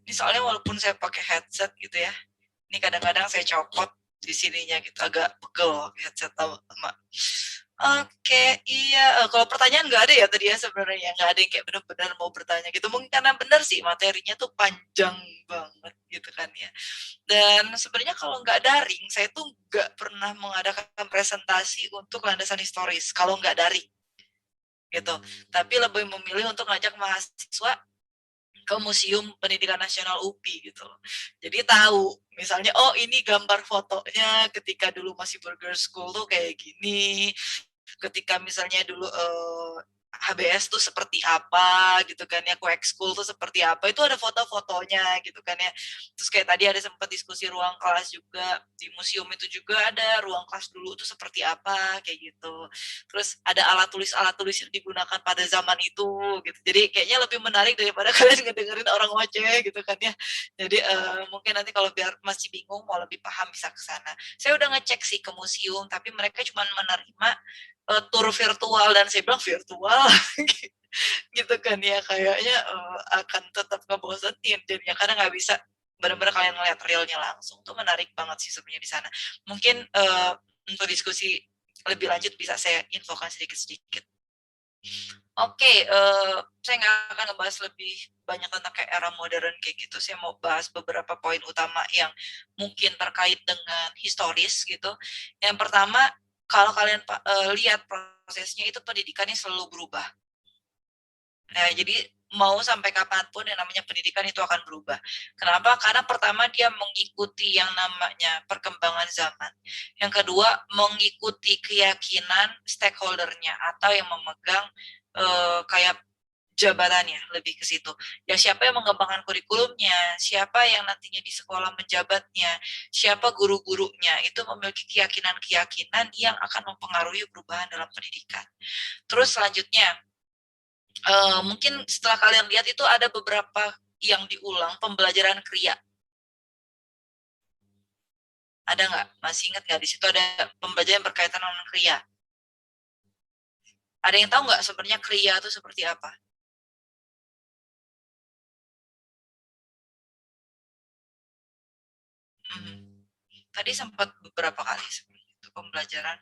ini soalnya walaupun saya pakai headset gitu ya, ini kadang-kadang saya copot di sininya gitu, agak pegel headset sama. Oke, iya. Kalau pertanyaan nggak ada ya tadi ya sebenarnya, nggak ada yang kayak benar-benar mau bertanya gitu. Mungkin karena benar sih materinya tuh panjang banget gitu kan ya. Dan sebenarnya kalau nggak daring, saya tuh nggak pernah mengadakan presentasi untuk landasan historis kalau nggak daring gitu. Tapi lebih memilih untuk ngajak mahasiswa ke Museum Pendidikan Nasional UPI gitu. Jadi tahu, misalnya oh ini gambar fotonya ketika dulu masih Burger School tuh kayak gini. Ketika misalnya dulu HBS tuh seperti apa gitu kan ya, Quack School tuh seperti apa, itu ada foto-fotonya gitu kan ya. Terus kayak tadi ada sempat diskusi ruang kelas juga, di museum itu juga ada ruang kelas dulu tuh seperti apa kayak gitu. Terus ada alat tulis yang digunakan pada zaman itu gitu. Jadi kayaknya lebih menarik daripada kalian ngedengerin orang ngoceh gitu kan ya. Jadi mungkin nanti kalau biar masih bingung mau lebih paham bisa ke sana. Saya udah ngecek sih ke museum, tapi mereka cuma menerima tur virtual, dan saya bilang virtual gitu kan ya, kayaknya akan tetap ngebosenin jadinya karena nggak bisa benar-benar kalian ngeliat realnya langsung. Tuh menarik banget sih sebenarnya di sana. Mungkin untuk diskusi lebih lanjut bisa saya infokan sedikit-sedikit. Oke, saya nggak akan ngebahas lebih banyak tentang kayak era modern kayak gitu. Saya mau bahas beberapa poin utama yang mungkin terkait dengan historis gitu. Yang pertama, kalau kalian lihat prosesnya itu pendidikannya selalu berubah. Nah, jadi mau sampai kapanpun yang namanya pendidikan itu akan berubah. Kenapa? Karena pertama dia mengikuti yang namanya perkembangan zaman. Yang kedua, mengikuti keyakinan stakeholder-nya atau yang memegang kayak jabatannya, lebih ke situ. Ya siapa yang mengembangkan kurikulumnya, siapa yang nantinya di sekolah menjabatnya, siapa guru-gurunya, itu memiliki keyakinan-keyakinan yang akan mempengaruhi perubahan dalam pendidikan. Terus selanjutnya, mungkin setelah kalian lihat itu ada beberapa yang diulang, pembelajaran kriya. Ada nggak? Masih ingat nggak? Di situ ada pembelajaran berkaitan dengan kriya. Ada yang tahu nggak sebenarnya kriya itu seperti apa? Tadi sempat beberapa kali sebenarnya itu pembelajaran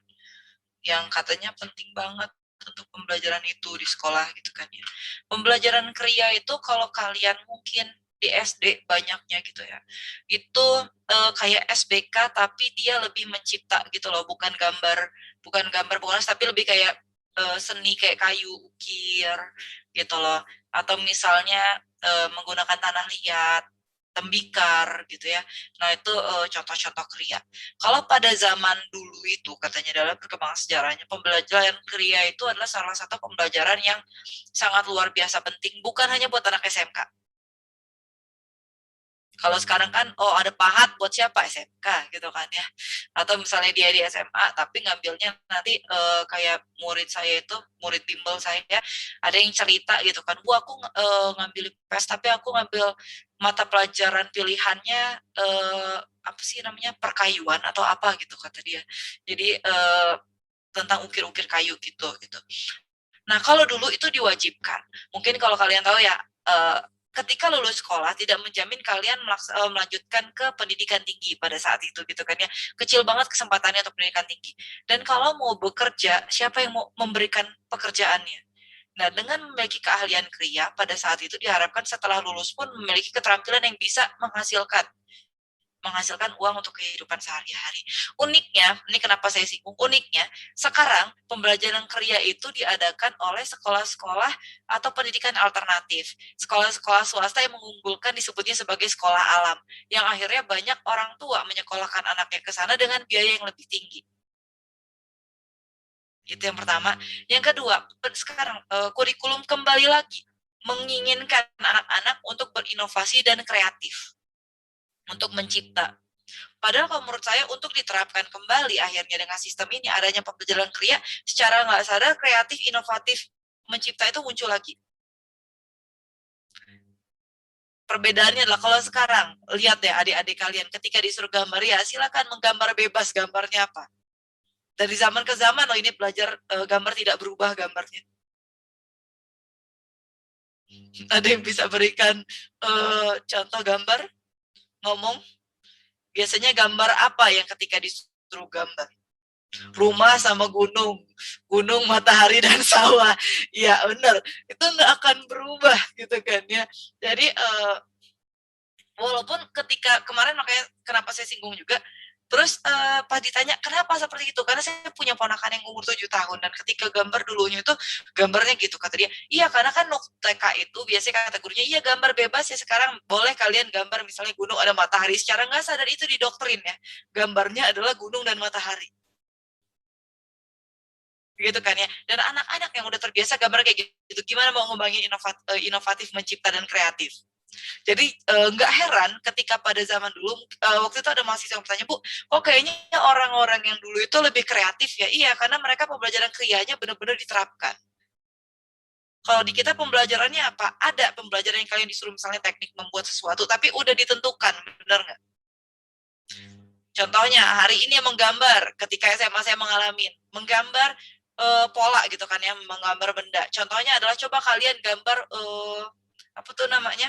yang katanya penting banget untuk pembelajaran itu di sekolah gitu kan ya. Pembelajaran kriya itu kalau kalian mungkin di SD banyaknya gitu ya, itu kayak SBK tapi dia lebih mencipta gitu loh, bukan tapi lebih kayak seni kayak kayu ukir gitu loh, atau misalnya menggunakan tanah liat, tembikar gitu ya. Nah itu contoh-contoh kriya. Kalau pada zaman dulu itu katanya dalam perkembangan sejarahnya, pembelajaran kriya itu adalah salah satu pembelajaran yang sangat luar biasa penting, bukan hanya buat anak SMK. Kalau sekarang kan, oh ada pahat buat siapa? SMK gitu kan ya. Atau misalnya dia di SMA, tapi ngambilnya nanti kayak murid saya itu, murid bimbel saya, ada yang cerita gitu kan, bu aku ngambil IPS, tapi aku ngambil mata pelajaran pilihannya, apa sih namanya, perkayuan atau apa gitu kata dia. Jadi tentang ukir-ukir kayu gitu. Nah kalau dulu itu diwajibkan. Mungkin kalau kalian tahu ya, ketika lulus sekolah tidak menjamin kalian melanjutkan ke pendidikan tinggi pada saat itu gitu kan ya. Kecil banget kesempatannya untuk pendidikan tinggi. Dan kalau mau bekerja, siapa yang mau memberikan pekerjaannya? Nah, dengan memiliki keahlian kriya, pada saat itu diharapkan setelah lulus pun memiliki keterampilan yang bisa menghasilkan uang untuk kehidupan sehari-hari. Uniknya, ini kenapa saya singgung, uniknya, sekarang pembelajaran kriya itu diadakan oleh sekolah-sekolah atau pendidikan alternatif. Sekolah-sekolah swasta yang mengunggulkan disebutnya sebagai sekolah alam, yang akhirnya banyak orang tua menyekolahkan anaknya ke sana dengan biaya yang lebih tinggi. Itu yang pertama. Yang kedua, sekarang kurikulum kembali lagi menginginkan anak-anak untuk berinovasi dan kreatif, untuk mencipta. Padahal kalau menurut saya untuk diterapkan kembali akhirnya dengan sistem ini, adanya pembelajaran kriya, secara nggak sadar kreatif, inovatif, mencipta itu muncul lagi. Perbedaannya adalah kalau sekarang, lihat ya adik-adik kalian, ketika disuruh gambar, ya silakan menggambar bebas, gambarnya apa. Dari zaman ke zaman, loh ini belajar gambar tidak berubah gambarnya. Ada yang bisa berikan contoh gambar? Ngomong? Biasanya gambar apa yang ketika disuruh gambar? Rumah sama gunung, matahari, dan sawah. Ya benar, itu nggak akan berubah gitu kan ya. Jadi walaupun ketika kemarin, makanya kenapa saya singgung juga, terus pas ditanya kenapa seperti itu, karena saya punya ponakan yang umur 7 tahun, dan ketika gambar dulunya itu gambarnya gitu, kata dia, iya karena kan TK itu biasanya kata gurunya, iya gambar bebas ya, sekarang boleh kalian gambar misalnya gunung ada matahari, secara nggak sadar itu didoktrin ya, gambarnya adalah gunung dan matahari. Gitu kan ya, dan anak-anak yang udah terbiasa gambar kayak gitu, gimana mau ngembangin inovatif, mencipta, dan kreatif. Jadi nggak heran ketika pada zaman dulu, waktu itu ada mahasiswa yang bertanya, Bu, kok kayaknya orang-orang yang dulu itu lebih kreatif ya? Iya, karena mereka pembelajaran kriyanya benar-benar diterapkan. Kalau di kita pembelajarannya apa? Ada pembelajaran yang kalian disuruh misalnya teknik membuat sesuatu, tapi udah ditentukan, benar nggak? Contohnya, hari ini menggambar, ketika SMA saya mengalami, menggambar pola gitu kan ya, menggambar benda. Contohnya adalah coba kalian gambar, apa tuh namanya?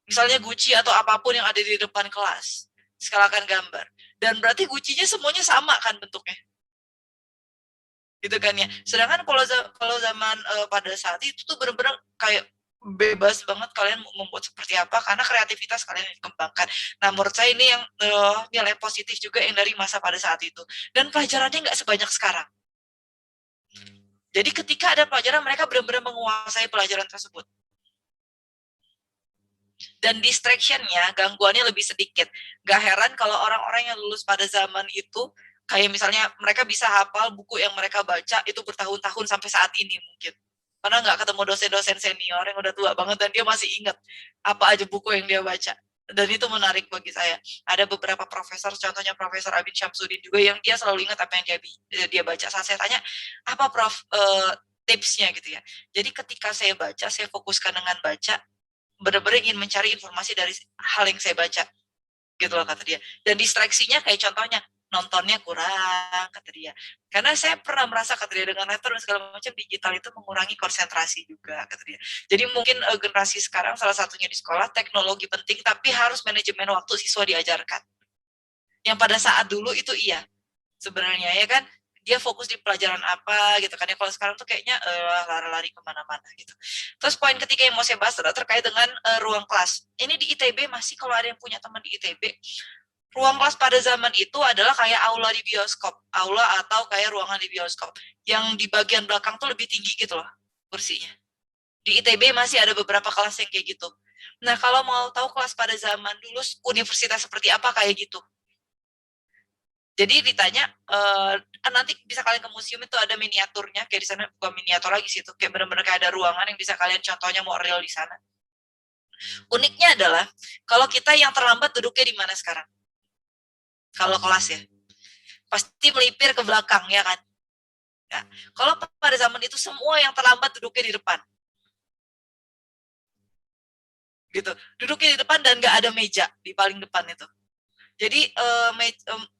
Misalnya Gucci atau apapun yang ada di depan kelas, silakan gambar. Dan berarti Gucci-nya semuanya sama kan bentuknya, gitu kan ya. Sedangkan kalau zaman pada saat itu tuh benar-benar kayak bebas banget kalian membuat seperti apa, karena kreativitas kalian dikembangkan. Nah, menurut saya ini yang nilai positif juga yang dari masa pada saat itu. Dan pelajarannya nggak sebanyak sekarang. Jadi ketika ada pelajaran, mereka benar-benar menguasai pelajaran tersebut. Dan distraction-nya, gangguannya lebih sedikit. Gak heran kalau orang-orang yang lulus pada zaman itu, kayak misalnya mereka bisa hafal buku yang mereka baca itu bertahun-tahun sampai saat ini mungkin. Karena nggak ketemu dosen-dosen senior yang udah tua banget dan dia masih ingat apa aja buku yang dia baca. Dan itu menarik bagi saya. Ada beberapa profesor, contohnya Profesor Abid Syamsuddin juga, yang dia selalu ingat apa yang dia baca. Saat saya tanya, apa Prof tipsnya gitu ya. Jadi ketika saya baca, saya fokuskan dengan baca, benar-benar ingin mencari informasi dari hal yang saya baca, gitu loh kata dia. Dan distraksinya kayak contohnya nontonnya kurang, kata dia. Karena saya pernah merasa, kata dia, dengan laptop dan segala macam digital itu mengurangi konsentrasi juga, kata dia. Jadi mungkin generasi sekarang salah satunya di sekolah, teknologi penting, tapi harus manajemen waktu siswa diajarkan. Yang pada saat dulu itu iya, sebenarnya ya kan, dia fokus di pelajaran apa gitu kan ya. Kalau sekarang tuh kayaknya lari-lari kemana-mana gitu. Terus poin ketiga yang mau saya bahas adalah terkait dengan ruang kelas. Ini di ITB masih, kalau ada yang punya teman di ITB, ruang kelas pada zaman itu adalah kayak aula di bioskop, aula atau kayak ruangan di bioskop, yang di bagian belakang tuh lebih tinggi gitu loh kursinya. Di ITB masih ada beberapa kelas yang kayak gitu. Nah, kalau mau tahu kelas pada zaman dulu universitas seperti apa, kayak gitu. Jadi ditanya, nanti bisa kalian ke museum, itu ada miniaturnya, kayak di sana bukan miniatur lagi sih, itu kayak benar-benar kayak ada ruangan yang bisa kalian contohnya mau real di sana. Uniknya adalah, kalau kita yang terlambat duduknya di mana sekarang? Kalau kelas ya, pasti melipir ke belakang ya kan? Ya. Kalau pada zaman itu semua yang terlambat duduknya di depan. Gitu, duduknya di depan dan nggak ada meja di paling depan itu. Jadi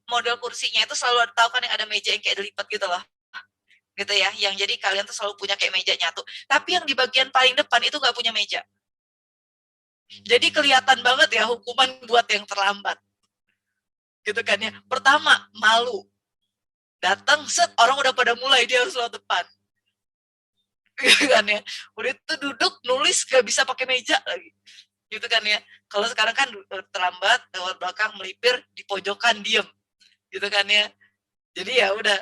model kursinya itu selalu tahu kan yang ada meja yang kayak dilipat gitu loh, gitu ya, yang jadi kalian tuh selalu punya kayak meja nyatu. Tapi yang di bagian paling depan itu nggak punya meja. Jadi kelihatan banget ya hukuman buat yang terlambat, gitu kan ya. Pertama, malu, datang set orang udah pada mulai, dia harus lewat depan. gitu kan ya. Udah itu duduk nulis gak bisa pakai meja lagi, gitu kan ya. Kalau sekarang kan terlambat, lewat belakang, melipir, di pojokan diem, gitu kan ya. Jadi ya udah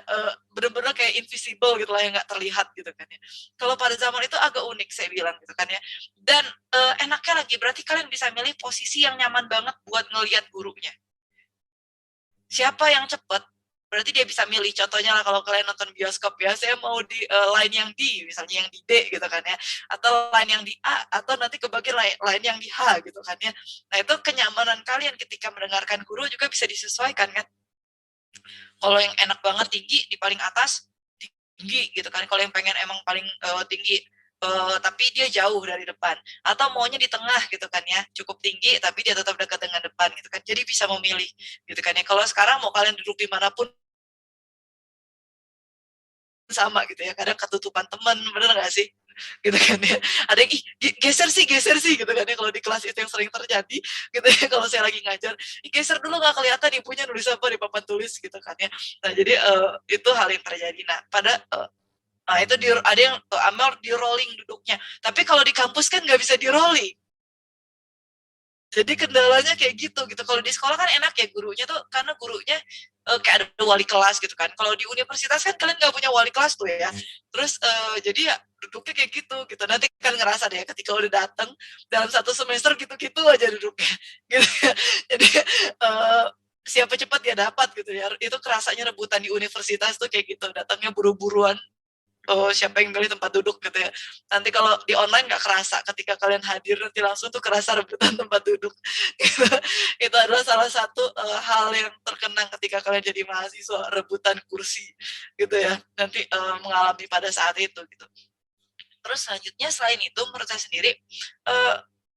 bener-bener kayak invisible gitu lah, yang nggak terlihat gitu kan ya. Kalau pada zaman itu agak unik saya bilang gitu kan ya. Dan enaknya lagi berarti kalian bisa milih posisi yang nyaman banget buat ngelihat gurunya. Siapa yang cepet, berarti dia bisa milih. Contohnya lah kalau kalian nonton bioskop ya, saya mau di line yang D, misalnya yang di D gitu kan ya, atau line yang di A, atau nanti kebagi line yang di H gitu kan ya. Nah itu kenyamanan kalian ketika mendengarkan guru juga bisa disesuaikan kan. Kalau yang enak banget tinggi di paling atas, tinggi gitu kan. Kalau yang pengen emang paling tinggi tapi dia jauh dari depan, atau maunya di tengah gitu kan ya, cukup tinggi tapi dia tetap dekat dengan depan gitu kan. Jadi bisa memilih gitu kan ya. Kalau sekarang mau kalian duduk dimanapun sama gitu ya, kadang ketutupan teman, bener nggak sih? Gitu kan ya, ada yang geser sih gitu kan ya. Kalau di kelas itu yang sering terjadi gitu ya, kalau saya lagi ngajar, geser dulu nggak kelihatan ibunya nulis apa di papan tulis gitu kan ya. Nah jadi itu hal yang terjadi. Nah nah itu ada yang amal di rolling duduknya, tapi kalau di kampus kan nggak bisa di rolling. Jadi kendalanya kayak gitu. Kalau di sekolah kan enak ya, gurunya tuh, karena gurunya kayak ada wali kelas gitu kan. Kalau di universitas kan kalian nggak punya wali kelas tuh ya. Terus jadi ya duduknya kayak gitu. Nanti kan ngerasa deh ketika udah datang dalam satu semester gitu-gitu aja duduknya. Gitu. Jadi siapa cepat ya dapat gitu ya. Itu kerasanya rebutan di universitas tuh kayak gitu. Datangnya buru-buruan. Siapa yang milih tempat duduk gitu ya. Nanti kalau di online nggak kerasa, ketika kalian hadir nanti langsung tuh kerasa rebutan tempat duduk. Itu adalah salah satu hal yang terkenang ketika kalian jadi mahasiswa, rebutan kursi gitu ya. Nanti mengalami pada saat itu gitu. Terus selanjutnya selain itu menurut saya sendiri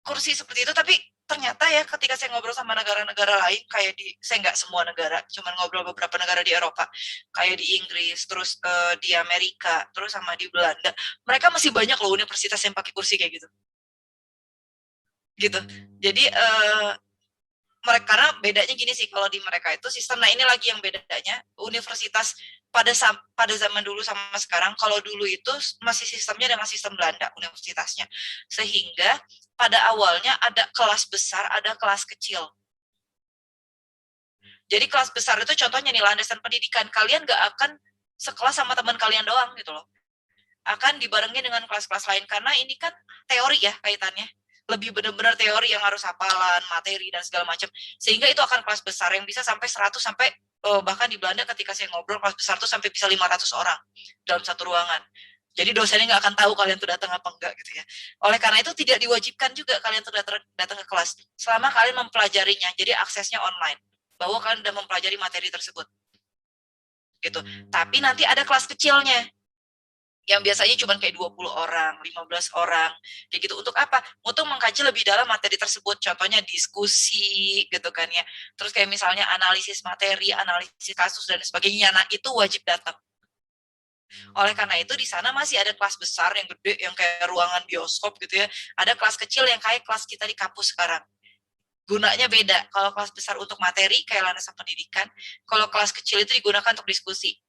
kursi seperti itu, tapi ternyata ya ketika saya ngobrol sama negara-negara lain, kayak saya nggak semua negara, cuman ngobrol beberapa negara di Eropa, kayak di Inggris, terus di Amerika, terus sama di Belanda, mereka masih banyak loh universitas yang pakai kursi kayak gitu. Jadi mereka, karena bedanya gini sih, kalau di mereka itu sistem, nah ini lagi yang bedanya, universitas pada zaman dulu sama sekarang, kalau dulu itu masih sistemnya dengan sistem Belanda universitasnya, sehingga pada awalnya ada kelas besar, ada kelas kecil. Jadi kelas besar itu contohnya nih, landasan pendidikan, kalian nggak akan sekelas sama teman kalian doang gitu loh, akan dibarengi dengan kelas-kelas lain, karena ini kan teori ya kaitannya, lebih benar-benar teori yang harus hafalan, materi, dan segala macam. Sehingga itu akan kelas besar yang bisa sampai 100, sampai bahkan di Belanda ketika saya ngobrol, kelas besar tuh sampai bisa 500 orang dalam satu ruangan. Jadi dosennya nggak akan tahu kalian tuh datang apa enggak gitu ya. Oleh karena itu tidak diwajibkan juga kalian tuh datang ke kelas, selama kalian mempelajarinya, jadi aksesnya online, bahwa kalian sudah mempelajari materi tersebut. Gitu. Tapi nanti ada kelas kecilnya, yang biasanya cuma kayak 20 orang, 15 orang, kayak gitu. Untuk apa? Untuk mengkaji lebih dalam materi tersebut, contohnya diskusi, gitu kan ya. Terus kayak misalnya analisis materi, analisis kasus, dan sebagainya. Nah, itu wajib datang. Oleh karena itu, di sana masih ada kelas besar yang gede, yang kayak ruangan bioskop gitu ya. Ada kelas kecil yang kayak kelas kita di kampus sekarang. Gunanya beda. Kalau kelas besar untuk materi, kayak landasan pendidikan. Kalau kelas kecil itu digunakan untuk diskusi.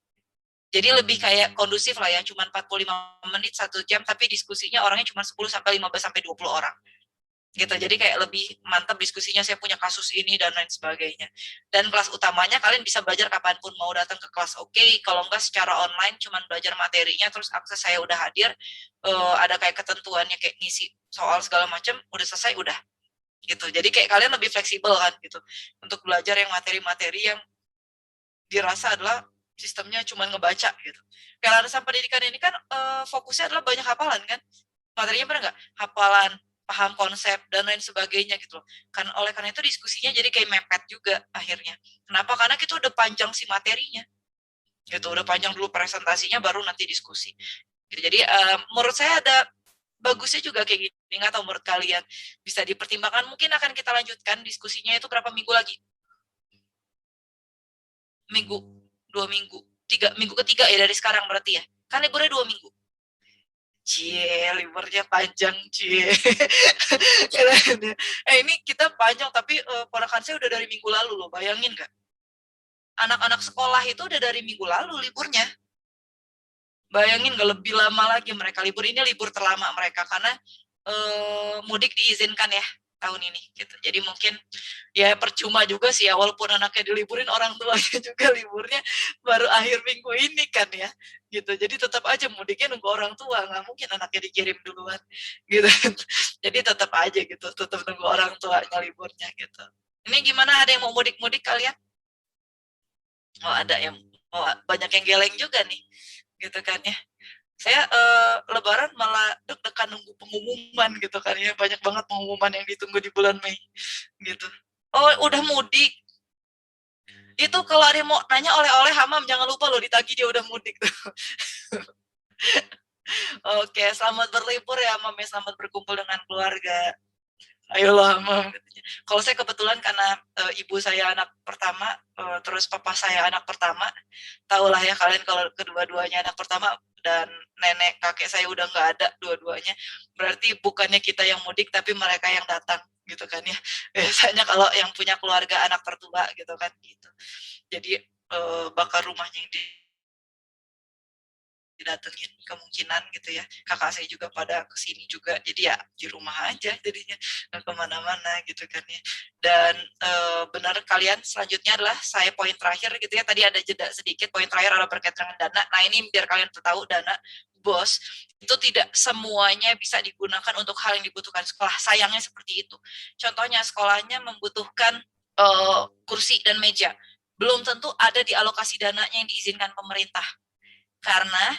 Jadi lebih kayak kondusif lah ya, cuma 45 menit, 1 jam, tapi diskusinya orangnya cuma 10 sampai 15 sampai 20 orang. Gitu. Jadi kayak lebih mantap diskusinya, saya punya kasus ini dan lain sebagainya. Dan kelas utamanya kalian bisa belajar kapanpun, mau datang ke kelas oke, kalau enggak secara online cuma belajar materinya, terus akses saya udah hadir, ada kayak ketentuannya kayak ngisi soal segala macam, udah selesai, udah. Gitu. Jadi kayak kalian lebih fleksibel kan gitu untuk belajar yang materi-materi yang dirasa adalah sistemnya cuma ngebaca gitu. Kayak landasan pendidikan ini kan fokusnya adalah banyak hafalan kan. Materinya benar nggak? Hafalan, paham konsep, dan lain sebagainya gitu loh. Kan oleh karena itu diskusinya jadi kayak mepet juga akhirnya. Kenapa? Karena kita udah panjang si materinya. Gitu, udah panjang dulu presentasinya baru nanti diskusi. Gitu. Jadi menurut saya ada bagusnya juga kayak gini. Nggak tahu menurut kalian, bisa dipertimbangkan. Mungkin akan kita lanjutkan diskusinya itu berapa minggu lagi? Minggu, 2 minggu, 3 minggu ketiga ya dari sekarang berarti ya. Kan liburnya 2 minggu. Cie, liburnya panjang, cie. Ini kita panjang, tapi ponakan saya udah dari minggu lalu loh, bayangin nggak? Anak-anak sekolah itu udah dari minggu lalu liburnya. Bayangin nggak lebih lama lagi mereka libur. Ini libur terlama mereka karena mudik diizinkan ya tahun ini gitu. Jadi mungkin ya percuma juga sih ya, walaupun anaknya diliburin, orang tuanya juga liburnya baru akhir minggu ini kan ya gitu. Jadi tetap aja mudiknya nunggu orang tua, nggak mungkin anaknya dikirim duluan gitu. Jadi tetap aja gitu, tetap nunggu orang tuanya liburnya gitu. Ini gimana, ada yang mau mudik-mudik kalian? Oh ada yang, oh, banyak yang geleng juga nih gitu kan ya. Saya Lebaran malah deg-degan nunggu pengumuman gitu kan ya, banyak banget pengumuman yang ditunggu di bulan Mei gitu. Oh udah mudik, itu kalau ada yang mau nanya oleh-oleh Hamam jangan lupa loh ditagih dia udah mudik tuh. Oke, selamat berlibur ya Hamam ya, selamat berkumpul dengan keluarga. Ayolah Hamam. Kalau saya kebetulan karena ibu saya anak pertama, terus papa saya anak pertama, tahulah ya kalian kalau kedua-duanya anak pertama dan nenek kakek saya udah nggak ada dua-duanya, berarti bukannya kita yang mudik tapi mereka yang datang gitu kan ya. Biasanya kalau yang punya keluarga anak tertua gitu kan gitu. Jadi bakal rumahnya yang didatengin kemungkinan gitu ya. Kakak saya juga pada kesini juga, jadi ya di rumah aja jadinya, nggak kemana-mana gitu kan ya. Dan benar kalian, selanjutnya adalah saya poin terakhir gitu ya, tadi ada jeda sedikit, poin terakhir adalah berkaitan dengan dana. Nah ini biar kalian tahu, dana BOS itu tidak semuanya bisa digunakan untuk hal yang dibutuhkan sekolah, sayangnya seperti itu. Contohnya sekolahnya membutuhkan kursi dan meja, belum tentu ada di alokasi dananya yang diizinkan pemerintah, karena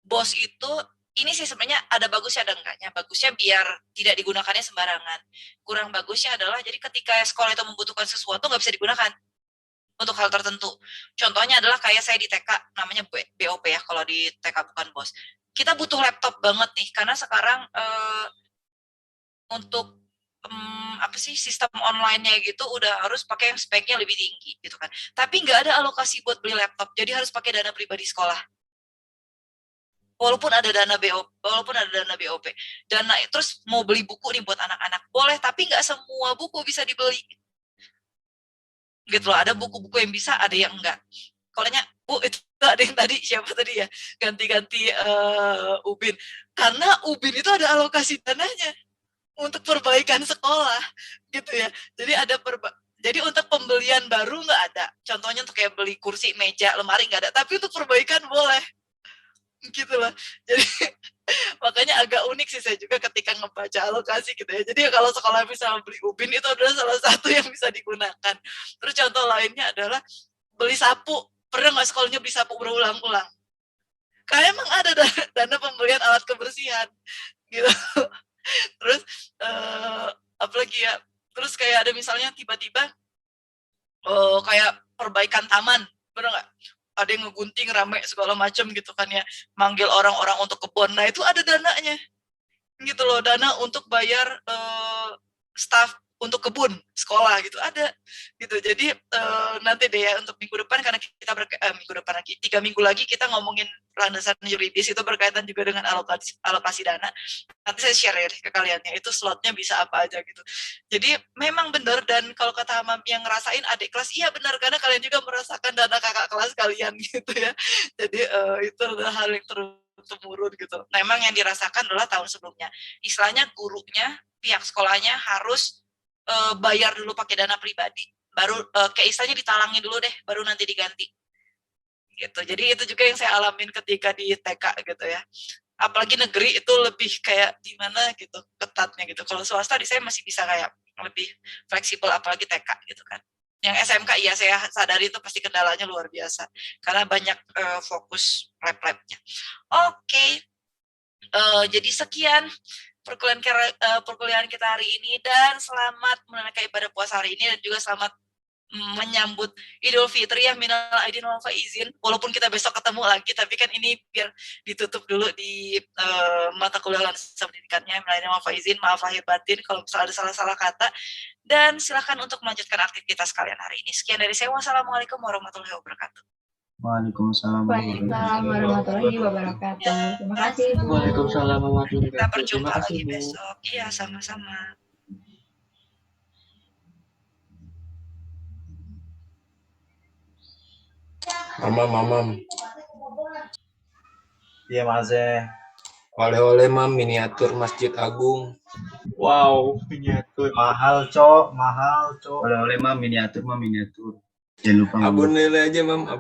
BOS itu, ini sih sebenarnya ada bagusnya ada enggaknya. Bagusnya biar tidak digunakannya sembarangan. Kurang bagusnya adalah jadi ketika sekolah itu membutuhkan sesuatu nggak bisa digunakan untuk hal tertentu. Contohnya adalah kayak saya di TK, namanya BOP ya, kalau di TK bukan BOS. Kita butuh laptop banget nih, karena sekarang untuk apa sih, sistem online-nya gitu udah harus pakai yang speknya lebih tinggi gitu kan. Tapi nggak ada alokasi buat beli laptop, jadi harus pakai dana pribadi sekolah. Walaupun ada dana BOP, dana terus mau beli buku nih buat anak-anak boleh, tapi nggak semua buku bisa dibeli gitu loh. Ada buku-buku yang bisa, ada yang enggak. Kalau Bu itu ada yang tadi siapa tadi ya, ganti-ganti Ubin, karena Ubin itu ada alokasi dananya untuk perbaikan sekolah gitu ya. Jadi untuk pembelian baru nggak ada, contohnya untuk kayak beli kursi, meja, lemari nggak ada, tapi untuk perbaikan boleh gitu loh. Jadi makanya agak unik sih saya juga ketika ngebaca alokasi gitu ya. Jadi kalau sekolah bisa beli Ubin itu adalah salah satu yang bisa digunakan. Terus contoh lainnya adalah beli sapu. Pernah nggak sekolahnya beli sapu berulang-ulang? Kayak emang ada dana pembelian alat kebersihan gitu. Terus apalagi ya? Terus kayak ada misalnya tiba-tiba kayak perbaikan taman, bener nggak? Ada yang ngegunting rame segala macam gitu kan ya, manggil orang-orang untuk kebun. Nah itu ada dananya gitu loh, dana untuk bayar staff untuk kebun sekolah gitu ada gitu. Jadi nanti deh ya untuk minggu depan, karena kita minggu depan lagi 3 minggu lagi kita ngomongin landasan yuridis, itu berkaitan juga dengan alokasi dana. Nanti saya share ya ke kalian ya, itu slotnya bisa apa aja gitu. Jadi memang benar, dan kalau kata Hamam yang ngerasain adik kelas, iya benar, karena kalian juga merasakan dana kakak kelas kalian gitu ya. Jadi itu adalah hal yang temurun gitu. Nah, memang yang dirasakan adalah tahun sebelumnya. Istilahnya gurunya, pihak sekolahnya harus bayar dulu pakai dana pribadi. Baru kayak istilahnya ditalangin dulu deh, baru nanti diganti. Gitu. Jadi itu juga yang saya alamin ketika di TK gitu ya. Apalagi negeri itu lebih kayak gimana gitu, ketatnya gitu. Kalau swasta di saya masih bisa kayak lebih fleksibel, apalagi TK gitu kan. Yang SMK iya saya sadari itu pasti kendalanya luar biasa karena banyak fokus lab-labnya. Oke. Jadi sekian perkuliahan kita hari ini, dan selamat menunaikan ibadah puasa hari ini, dan juga selamat menyambut Idul Fitri ya, minal aidin wal faizin. Walaupun kita besok ketemu lagi, tapi kan ini biar ditutup dulu di mata kuliah landasan pendidikannya. Minal aidin wal faizin, maaf lahir batin kalau misalnya ada salah-salah kata, dan silakan untuk melanjutkan aktivitas kalian hari ini. Sekian dari saya, wassalamualaikum warahmatullahi wabarakatuh. Waalaikumsalam warahmatullahi wabarakatuh. Terima kasih Ibu. Waalaikumsalam warahmatullahi Kita wabarakatuh. berjumpa Terima kasih, lagi Bu. besok. Iya, sama-sama. Mamam. Iya Mas. Oleh-oleh mam miniatur Masjid Agung. Wow, miniatur. Mahal, Cok. Mahal, Cok. Oleh-oleh mah miniatur. Jangan lupa. Abon lele aja mam.